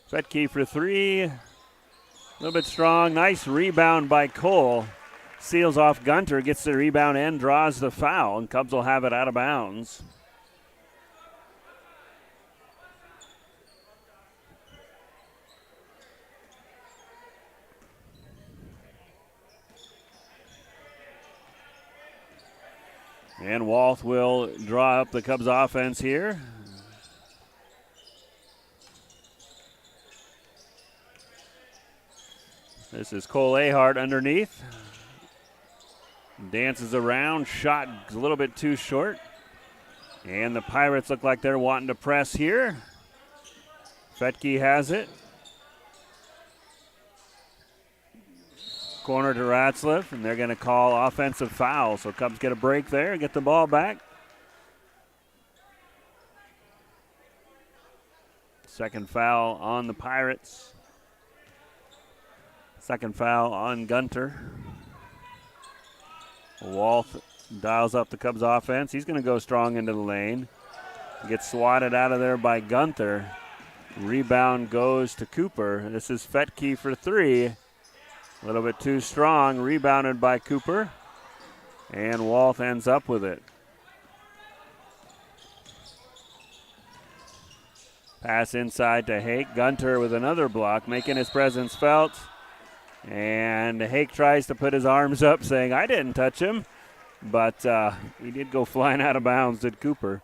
Fetke for three. A little bit strong. Nice rebound by Cole. Seals off Gunter, gets the rebound and draws the foul, and Cubs will have it out of bounds. And Walth will draw up the Cubs offense here. This is Cole Ahart underneath. Dances around, shot a little bit too short. And the Pirates look like they're wanting to press here. Fetke has it. Corner to Ratzliff, and they're going to call offensive foul. So Cubs get a break there and get the ball back. Second foul on the Pirates. Second foul on Gunter. Walth dials up the Cubs offense. He's going to go strong into the lane. Gets swatted out of there by Gunther. Rebound goes to Cooper. This is Fetke for three. A little bit too strong. Rebounded by Cooper. And Walth ends up with it. Pass inside to Hake. Gunter with another block, making his presence felt. And Hake tries to put his arms up, saying, I didn't touch him. But he did go flying out of bounds, did Cooper.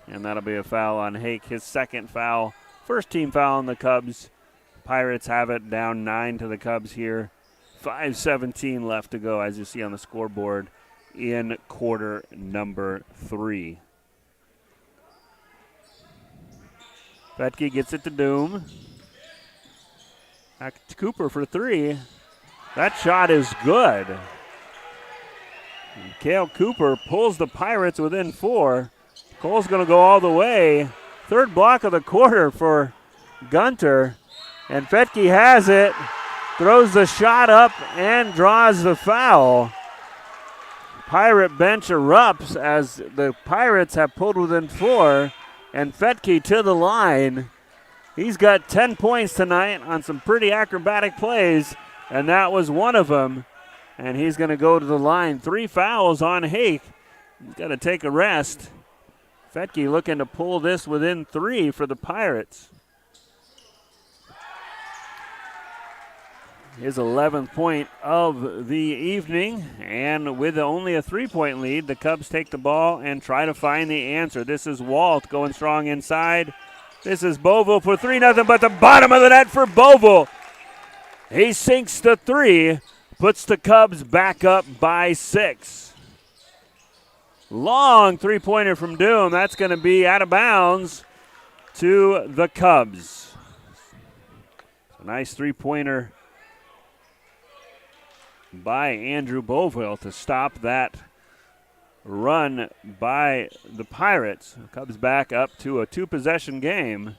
And that'll be a foul on Hake, his second foul. First team foul on the Cubs. Pirates have it down 9 to the Cubs here. 5:17 left to go, as you see on the scoreboard, in quarter number 3. Fetke gets it to Doom. Back to Cooper for three. That shot is good. And Cale Cooper pulls the Pirates within 4. Cole's going to go all the way. Third block of the quarter for Gunter. And Fetke has it. Throws the shot up and draws the foul. Pirate bench erupts as the Pirates have pulled within 4. And Fetke to the line. He's got 10 points tonight on some pretty acrobatic plays, and that was one of them. And he's going to go to the line. 3 fouls on Hake. He's got to take a rest. Fetke looking to pull this within 3 for the Pirates. His 11th point of the evening, and with only a 3-point lead, the Cubs take the ball and try to find the answer. This is Walt going strong inside. This is Boville for 3, nothing but the bottom of the net for Boville. He sinks the 3, puts the Cubs back up by 6. Long three-pointer from Doom. That's going to be out of bounds to the Cubs. A nice three-pointer by Andrew Boville to stop that run by the Pirates. Cubs back up to a 2-possession game,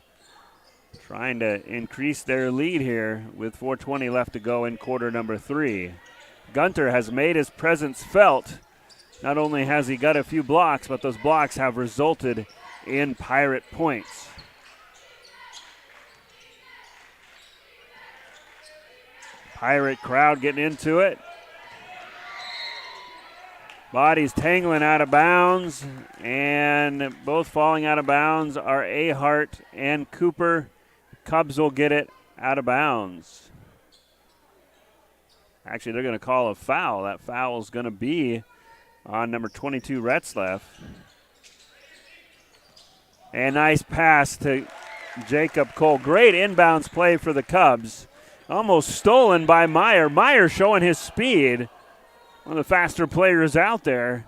trying to increase their lead here with 4:20 left to go in quarter number 3. Gunter has made his presence felt. Not only has he got a few blocks, but those blocks have resulted in Pirate points. Pirate crowd getting into it. Bodies tangling out of bounds, and both falling out of bounds are Ahart and Cooper. Cubs will get it out of bounds. Actually, they're going to call a foul. That foul is going to be on number 22, Retzlaff. And nice pass to Jacob Cole. Great inbounds play for the Cubs. Almost stolen by Meyer. Meyer showing his speed. One of the faster players out there.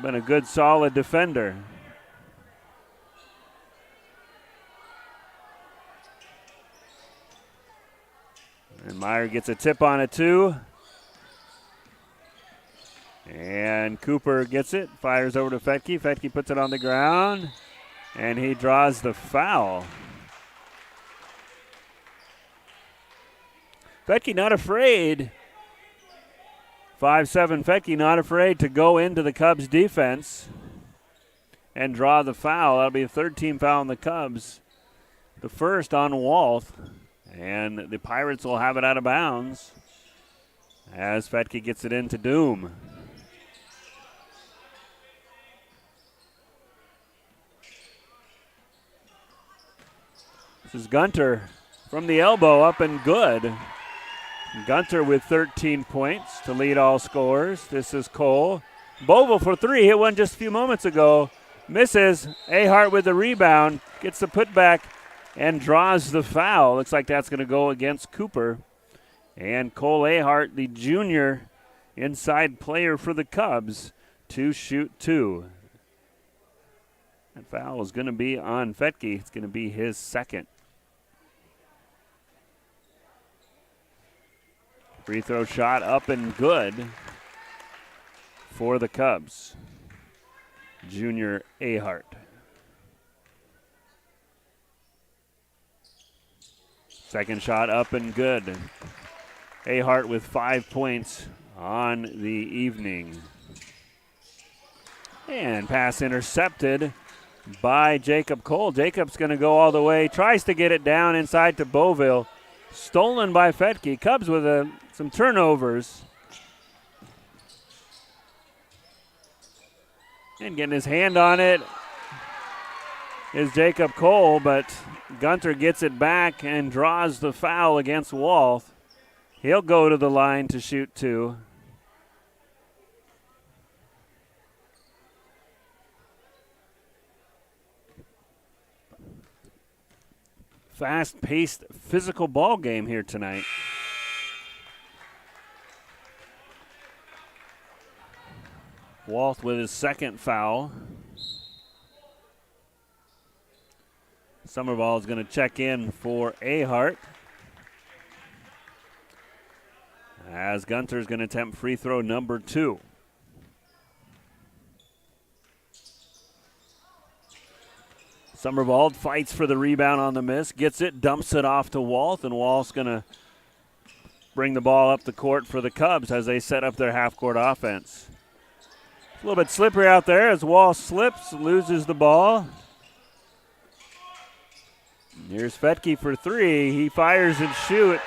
Been a good, solid defender. And Meyer gets a tip on it too. And Cooper gets it, fires over to Fetke. Fetke puts it on the ground, and he draws the foul. Fetke not afraid. 5'7" Fetke not afraid to go into the Cubs defense and draw the foul. That'll be a third team foul on the Cubs. The first on Walth. And the Pirates will have it out of bounds as Fetke gets it into Doom. This is Gunter from the elbow, up and good. Gunter with 13 points to lead all scorers. This is Cole. Bovell for three, hit one just a few moments ago. Misses. AHHS with the rebound, gets the putback and draws the foul. Looks like that's going to go against Cooper. And Cole AHHS, the junior inside player for the Cubs, to shoot two. That foul is going to be on Fetke. It's going to be his second. Free throw shot up and good for the Cubs. Junior AHHS. Second shot up and good. AHHS with 5 points on the evening. And pass intercepted by Jacob Cole. Jacob's going to go all the way. Tries to get it down inside to Beauville. Stolen by Fetke. Cubs with some turnovers. And getting his hand on it is Jacob Cole, but Gunter gets it back and draws the foul against Walth. He'll go to the line to shoot two. Fast-paced, physical ball game here tonight. Walth with his second foul. Summervall is going to check in for AHHS. As Gunter is going to attempt free throw number 2. Summervall fights for the rebound on the miss, gets it, dumps it off to Walth, and Walth's going to bring the ball up the court for the Cubs as they set up their half-court offense. A little bit slippery out there as Walth slips, loses the ball. Here's Fetke for three. He fires and shoots.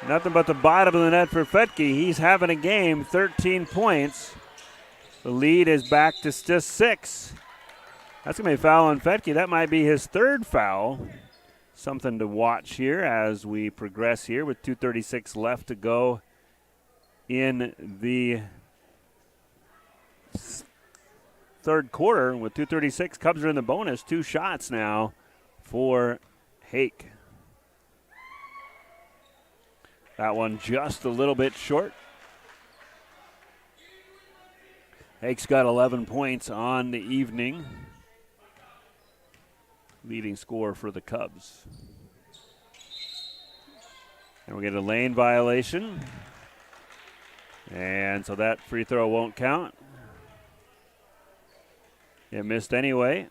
Nothing but the bottom of the net for Fetke. He's having a game, 13 points. The lead is back to just 6. That's going to be a foul on Fetke. That might be his third foul. Something to watch here as we progress here with 2:36 left to go in the third quarter. With 2:36, Cubs are in the bonus. 2 shots now for Hake. That one just a little bit short. Hake's got 11 points on the evening. Leading scorer for the Cubs. And we get a lane violation. And so that free throw won't count. It missed anyway.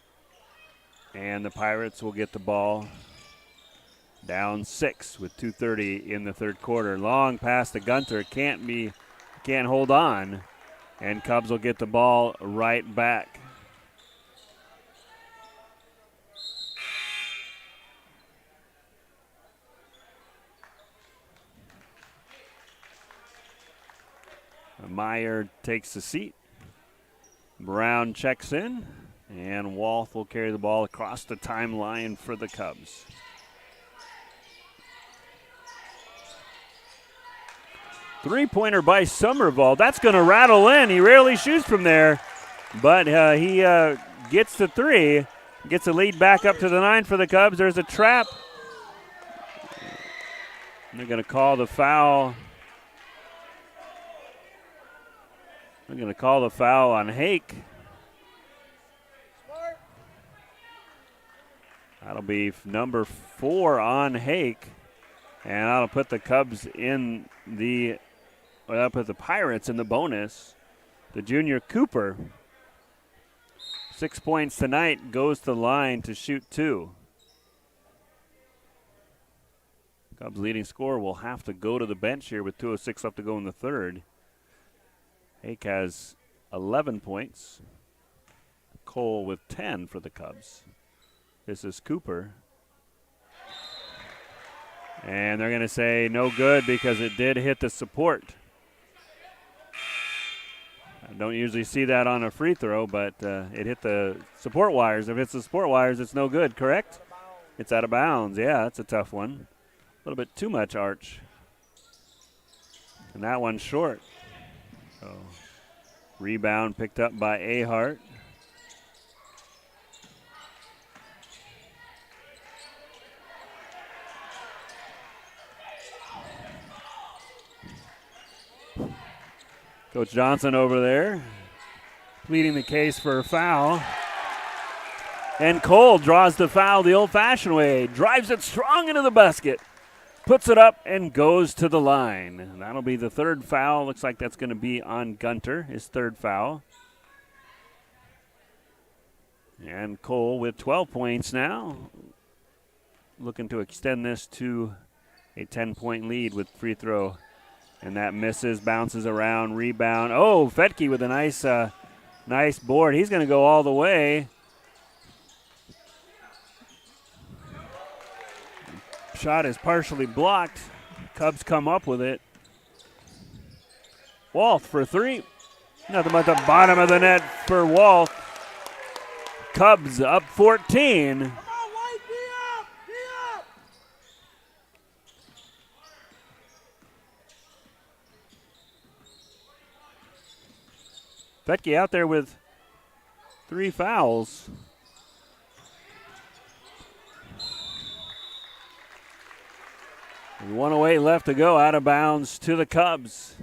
And the Pirates will get the ball down 6 with 2:30 in the third quarter. Long pass to Gunter. Can't hold on. And Cubs will get the ball right back. Meyer takes the seat. Brown checks in. And Walth will carry the ball across the timeline for the Cubs. Three-pointer by Summervall. That's going to rattle in. He rarely shoots from there. But he gets the three. Gets the lead back up to the 9 for the Cubs. There's a trap. And they're going to call the foul. They're going to call the foul on Hake. That'll be number 4 on Hake. And I'll put the Cubs in I'll put the Pirates in the bonus. The junior Cooper, 6 points tonight, goes to the line to shoot 2. Cubs leading scorer will have to go to the bench here with 2:06 left to go in the third. Hake has 11 points. Cole with 10 for the Cubs. This is Cooper. And they're going to say no good because it did hit the support. I don't usually see that on a free throw, but it hit the support wires. If it's the support wires, it's no good, correct? It's out of bounds. Yeah, that's a tough one. A little bit too much arch. And that one's short. So rebound picked up by AHHS. Coach Johnson over there pleading the case for a foul. And Cole draws the foul the old-fashioned way. Drives it strong into the basket. Puts it up and goes to the line. And that'll be the third foul. Looks like that's going to be on Gunter, his third foul. And Cole with 12 points now. Looking to extend this to a 10-point lead with free throw. And that misses, bounces around, rebound. Oh, Fetke with a nice board. He's going to go all the way. Shot is partially blocked. Cubs come up with it. Walt for 3. Nothing but the bottom of the net for Walt. Cubs up 14. Fetke out there with 3 fouls. With 1:08 left to go, out of bounds to the Cubs.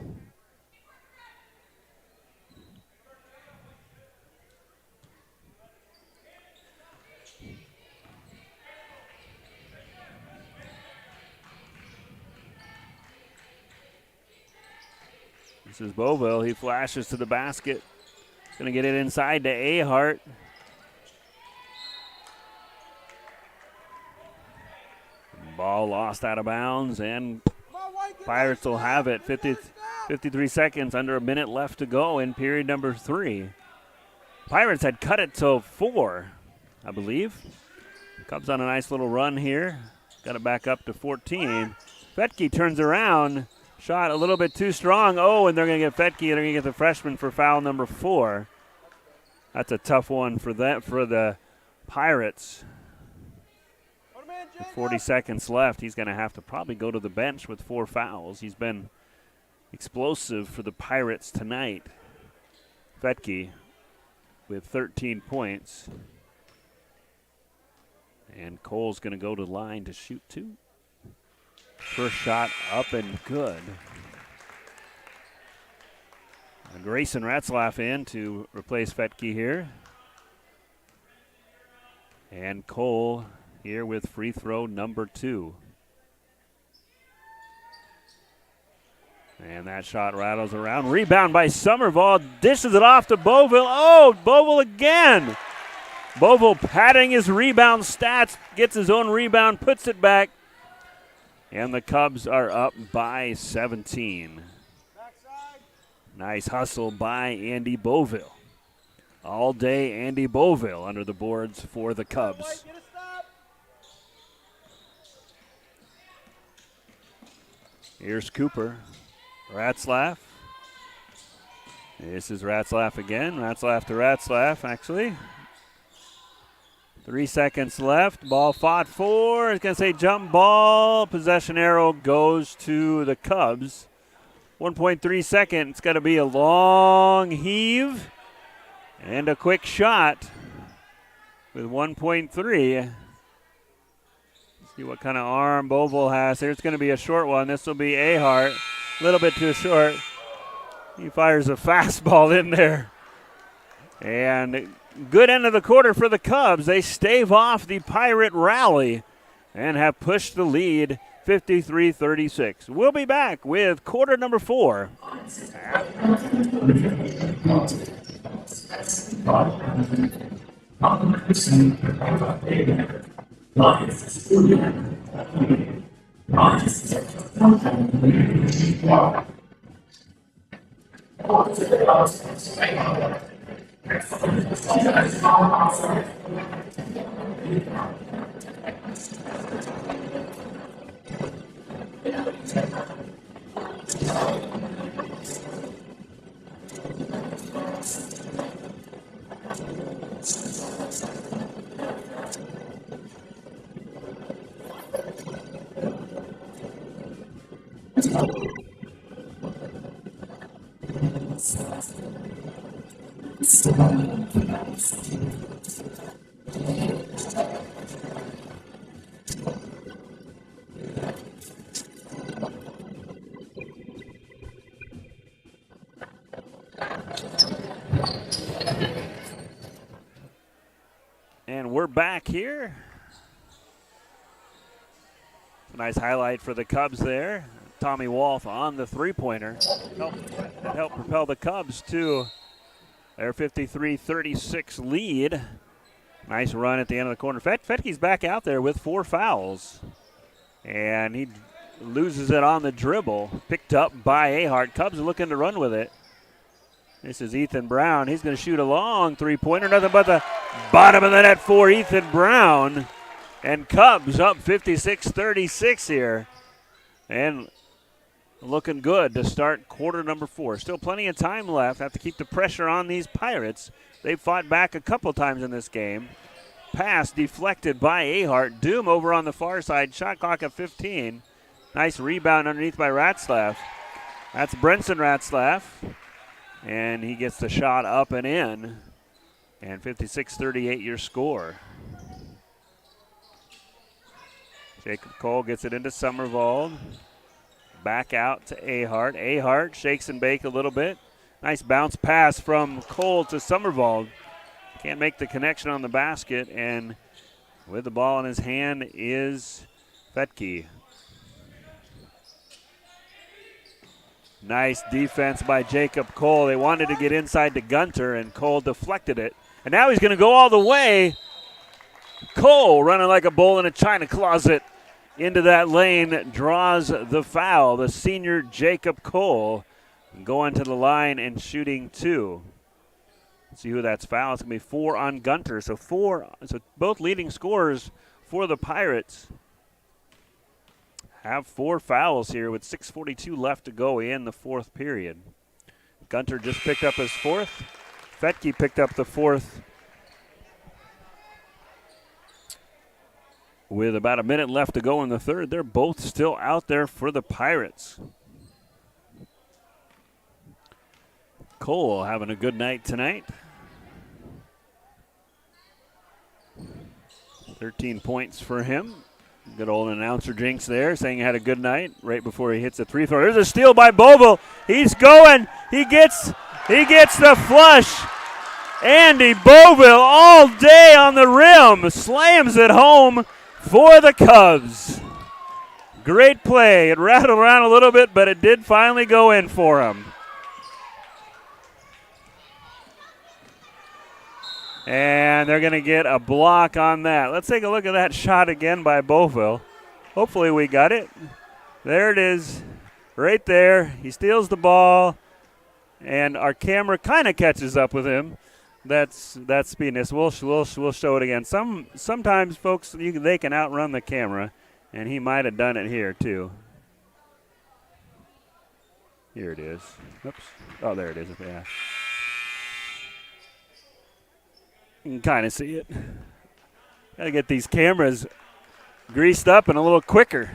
This is Beauville. He flashes to the basket. Going to get it inside to AHHS. Ball lost out of bounds, and Pirates will have it. 53 seconds, under a minute left to go in period number 3. Pirates had cut it to 4, I believe. Cubs on a nice little run here. Got it back up to 14. Fetke turns around. Shot a little bit too strong. Oh, and they're going to get Fetke. They're going to get the freshman for foul number 4. That's a tough one for the Pirates. With 40 seconds left, he's going to have to probably go to the bench with 4 fouls. He's been explosive for the Pirates tonight. Fetke with 13 points. And Cole's going to go to the line to shoot 2. First shot up and good. Grayson Ratzlaff in to replace Fetke here. And Cole here with free throw number 2. And that shot rattles around. Rebound by Somervall. Dishes it off to Beauville. Oh, Beauville again. Beauville padding his rebound stats. Gets his own rebound, puts it back. And the Cubs are up by 17. Nice hustle by Andy Beauville. All day Andy Beauville under the boards for the Cubs. Here's Cooper. Ratzlaff. This is Ratzlaff again. Ratzlaff to Ratzlaff, actually. 3 seconds left. Ball fought for. It's going to say jump ball. Possession arrow goes to the Cubs. 1.3 seconds. It's got to be a long heave and a quick shot with 1.3. See what kind of arm Beauville has. There's going to be a short one. This will be AHHS. A little bit too short. He fires a fastball in there. And good end of the quarter for the Cubs. They stave off the Pirate rally and have pushed the lead 53-36. We'll be back with quarter number 4. And we're back here. Nice highlight for the Cubs there. Tommy Wolf on the three-pointer. Helped propel the Cubs to their 53-36 lead. Nice run at the end of the corner. Fetke's back out there with 4 fouls. And he loses it on the dribble. Picked up by AHHS. Cubs are looking to run with it. This is Ethan Brown. He's going to shoot a long three-pointer. Nothing but the bottom of the net for Ethan Brown. And Cubs up 56-36 here. And looking good to start quarter number 4. Still plenty of time left. Have to keep the pressure on these Pirates. They've fought back a couple times in this game. Pass deflected by AHHS. Doom over on the far side. Shot clock at 15. Nice rebound underneath by Ratzlaff. That's Brenson Ratzlaff. And he gets the shot up and in. And 56-38 your score. Jacob Cole gets it into Summervold. Back out to AHHS. AHHS shakes and bake a little bit. Nice bounce pass from Cole to Summervold. Can't make the connection on the basket. And with the ball in his hand is Fetke. Nice defense by Jacob Cole. They wanted to get inside to Gunter, and Cole deflected it. And now he's going to go all the way. Cole running like a bull in a china closet into that lane, draws the foul. The senior Jacob Cole going to the line and shooting 2. Let's see who that's foul. It's going to be 4 on Gunter. So both leading scorers for the Pirates have 4 fouls here with 6:42 left to go in the 4th period. Gunter just picked up his 4th. Fetke picked up the 4th with about a minute left to go in the 3rd. They're both still out there for the Pirates. Cole having a good night tonight. 13 points for him. Good old announcer jinx there, saying he had a good night right before he hits a 3-throw. There's a steal by Boville. He's going. He gets the flush. Andy Boville all day on the rim. Slams it home for the Cubs. Great play. It rattled around a little bit, but it did finally go in for him. And they're going to get a block on that. Let's take a look at that shot again by Boville. Hopefully we got it. There it is, right there. He steals the ball, and our camera kind of catches up with him. That's speediness. We'll show it again. Sometimes folks they can outrun the camera, and he might have done it here too. Here it is. Oops. Oh, there it is. Yeah. You can kind of see it. Got to get these cameras greased up and a little quicker.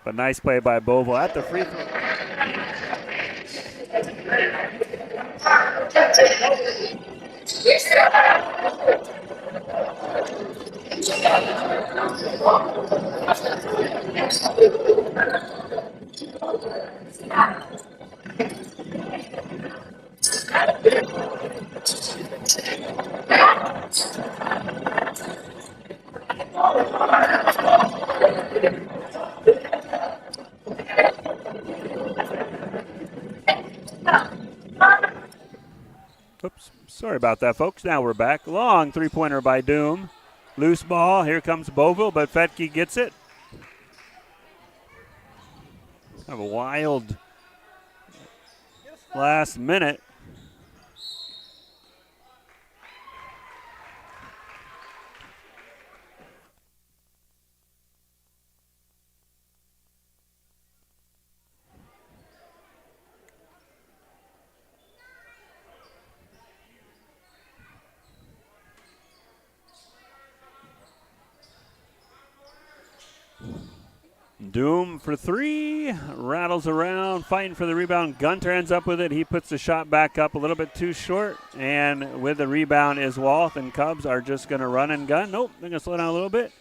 But nice play by Boville at the free throw. Sorry about that, folks. Now we're back. Long three-pointer by Doom. Loose ball. Here comes Boville, but Fetke gets it. Kind of a wild last minute. Doom for three, rattles around, fighting for the rebound. Gunter ends up with it. He puts the shot back up a little bit too short, and with the rebound is Walth, and Cubs are just going to run and gun. Nope, they're going to slow down a little bit.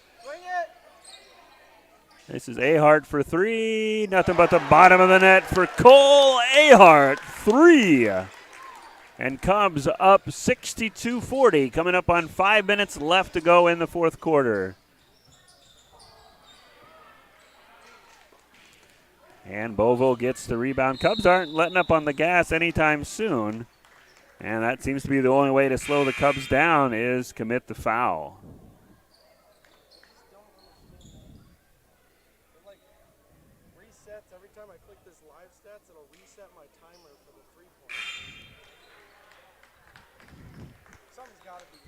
This is AHHS for three. Nothing but the bottom of the net for Cole. AHHS, three. And Cubs up 62-40, coming up on 5 minutes left to go in the fourth quarter. And Boville gets the rebound. Cubs aren't letting up on the gas anytime soon. And that seems to be the only way to slow the Cubs down is commit the foul. It like resets every time I click this live stats, it'll reset my timer for the 3-point. Something's got to be.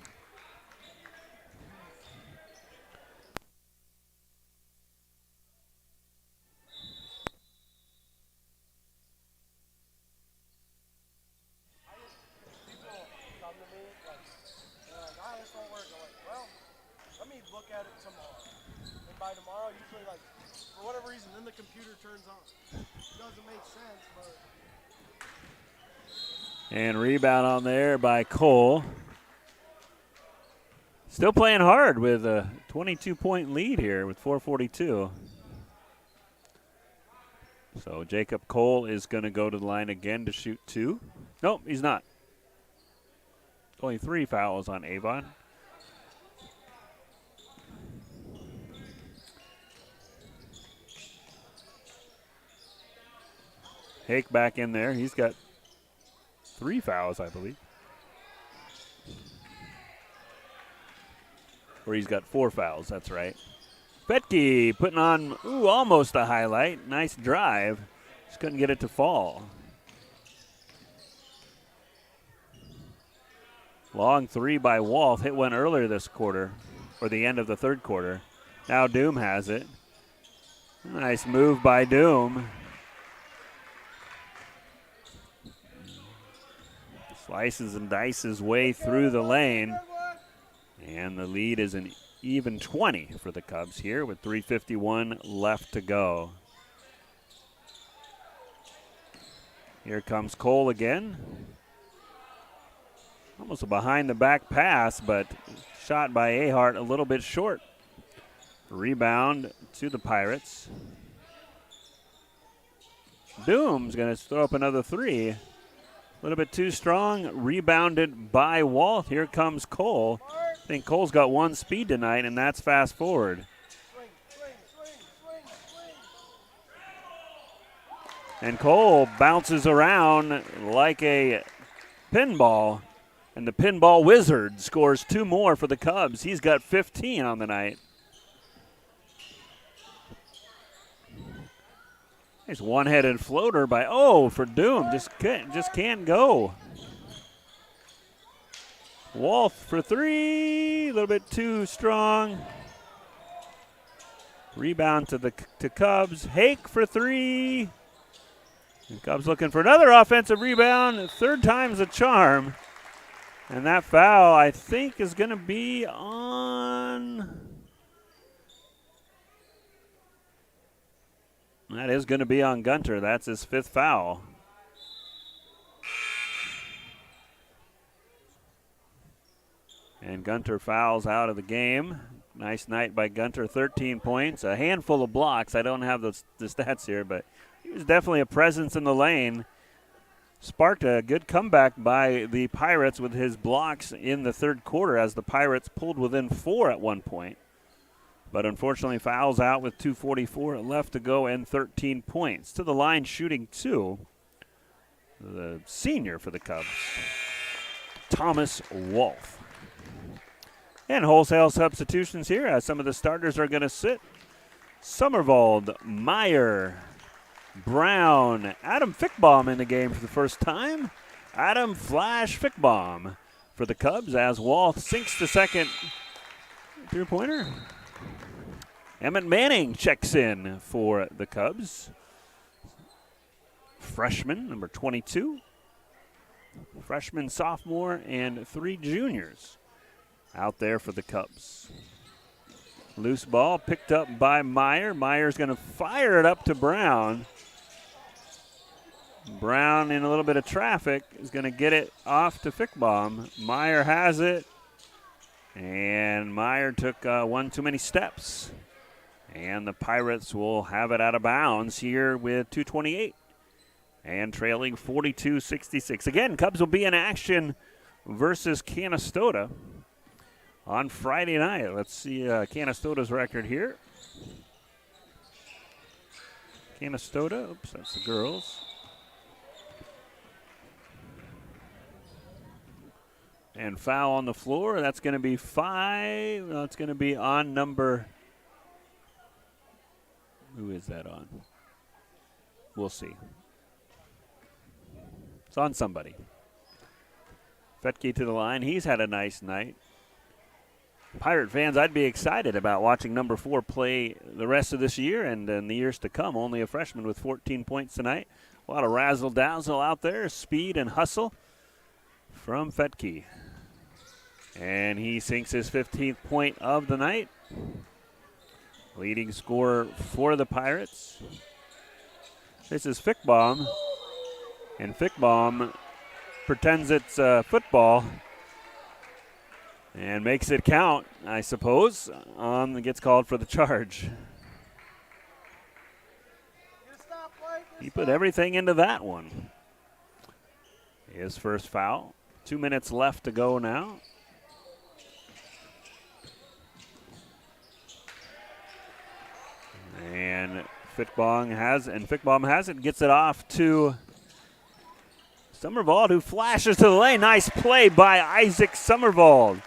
Look at it tomorrow. And by tomorrow, usually, like, for whatever reason, then the computer turns on. It doesn't make sense, but. And rebound on there by Cole. Still playing hard with a 22-point lead here with 4:42. So Jacob Cole is going to go to the line again to shoot two. Nope, he's not. Only 3 fouls on AVON. Hake back in there. He's got 3 fouls, I believe. Or he's got 4 fouls, that's right. Fetke putting on, almost a highlight. Nice drive. Just couldn't get it to fall. Long three by Walth. Hit one earlier this quarter, or the end of the third quarter. Now Doom has it. Nice move by Doom. Slices and dices way through the lane. And the lead is an even 20 for the Cubs here with 3:51 left to go. Here comes Cole again. Almost a behind-the-back pass, but shot by AHHS a little bit short. Rebound to the Pirates. Doom's going to throw up another 3. A little bit too strong. Rebounded by Walth. Here comes Cole. I think Cole's got 1 speed tonight, and that's fast forward. And Cole bounces around like a pinball. And the pinball wizard scores 2 more for the Cubs. He's got 15 on the night. Nice one-headed floater by, for Doom. Just can't go. Walth for 3. A little bit too strong. Rebound to Cubs. Hake for 3. And Cubs looking for another offensive rebound. 3rd time's a charm. And that foul, I think, is going to be on. That is going to be on Gunter. That's his 5th foul. And Gunter fouls out of the game. Nice night by Gunter, 13 points. A handful of blocks. I don't have the stats here, but he was definitely a presence in the lane. Sparked a good comeback by the Pirates with his blocks in the 3rd quarter as the Pirates pulled within 4 at one point. But unfortunately fouls out with 2:44 left to go and 13 points. To the line shooting 2, the senior for the Cubs. Thomas Wolf. And wholesale substitutions here as some of the starters are going to sit. Summervold, Meyer, Brown, Adam Fickbaum in the game for the first time. Adam Flash Fickbaum for the Cubs as Wolf sinks the second three-pointer. Emmett Manning checks in for the Cubs. Freshman, number 22. Freshman, sophomore, and 3 juniors out there for the Cubs. Loose ball picked up by Meyer. Meyer's going to fire it up to Brown. Brown, in a little bit of traffic, is going to get it off to Fickbaum. Meyer has it, and Meyer took one too many steps. And the Pirates will have it out of bounds here with 2:28 and trailing 42-66. Again, Cubs will be in action versus Canastota on Friday night. Let's see Canastota's record here. Canastota, oops, that's the girls. And foul on the floor. That's going to be 5. No, it's going to be on number. Who is that on? We'll see. It's on somebody. Fetke to the line. He's had a nice night. Pirate fans, I'd be excited about watching number 4 play the rest of this year and in the years to come. Only a freshman with 14 points tonight. A lot of razzle-dazzle out there. Speed and hustle from Fetke. And he sinks his 15th point of the night. Leading scorer for the Pirates. This is Fickbaum. And Fickbaum pretends it's football and makes it count, I suppose. Gets called for the charge. He put everything into that one. His first foul. 2 minutes left to go now. And Fickbaum has it, gets it off to Summervold, who flashes to the lane. Nice play by Isaac Summervold.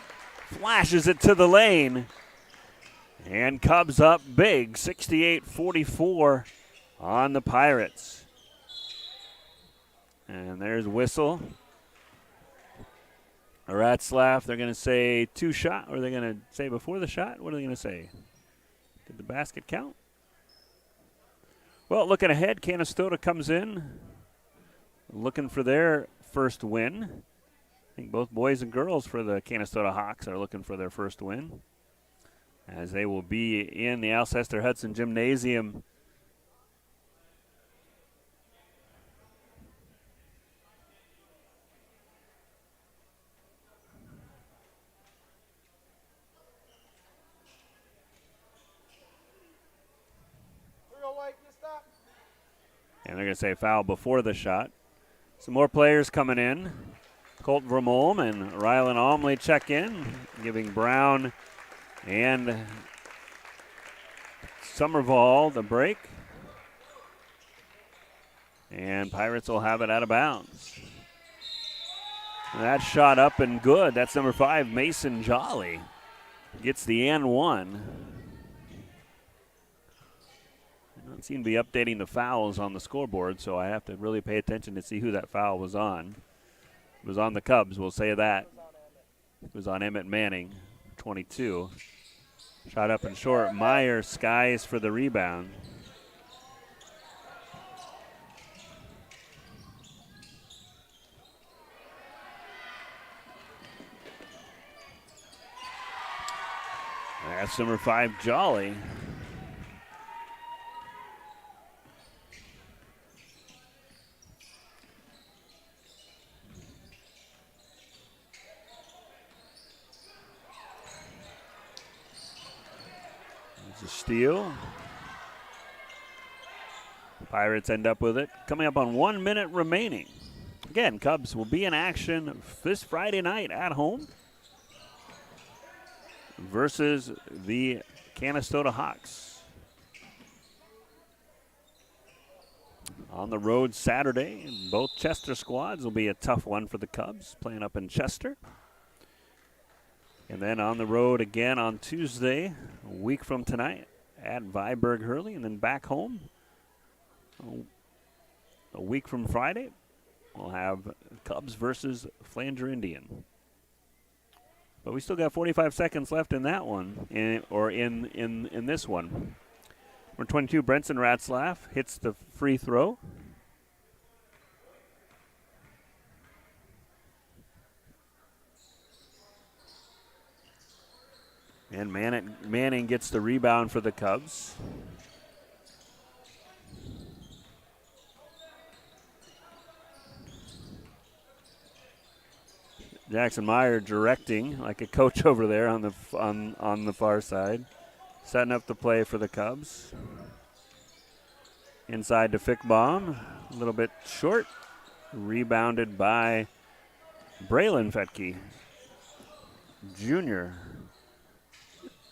Flashes it to the lane. And Cubs up big, 68-44 on the Pirates. And there's whistle. Ratzlaff, they're going to say 2 shot, or are they going to say before the shot? What are they going to say? Did the basket count? Well, looking ahead, Canastota comes in, looking for their first win. I think both boys and girls for the Canastota Hawks are looking for their first win, as they will be in the Alcester-Hudson Gymnasium and they're going to say foul before the shot. Some more players coming in. Colt Vermolm and Rylan Almley check in, giving Brown and Summervold a break. And Pirates will have it out of bounds. That shot up and good. That's number 5, Mason Jolly. Gets the and one. Don't seem to be updating the fouls on the scoreboard, so I have to really pay attention to see who that foul was on. It was on the Cubs, we'll say that. It was on Emmett Manning, 22. Shot up and short. Meyer skies for the rebound. That's number 5, Jolly. A steal. Pirates end up with it. Coming up on 1 minute remaining. Again, Cubs will be in action this Friday night at home versus the Canastota Hawks. on the road Saturday. Both Chester squads will be a tough one for the Cubs, playing up in Chester. And then on the road again on Tuesday, a week from tonight, at Viborg Hurley, and then back home. A week from Friday, we'll have Cubs versus Flanger Indian. But we still got 45 seconds left in that one, in this one. Number 22, Brenson Ratzlaff hits the free throw. And Manning gets the rebound for the Cubs. Jackson Meyer directing like a coach over there on the far side, setting up the play for the Cubs. Inside to Fickbaum, a little bit short, rebounded by Braylon Fetke, Jr.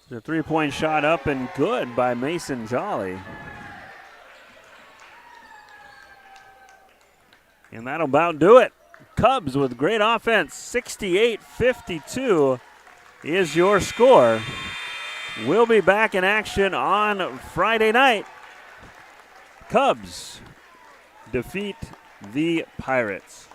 The three-point shot up and good by Mason Jolly. And that'll about do it. Cubs with great offense, 68-52 is your score. We'll be back in action on Friday night. Cubs defeat the Pirates.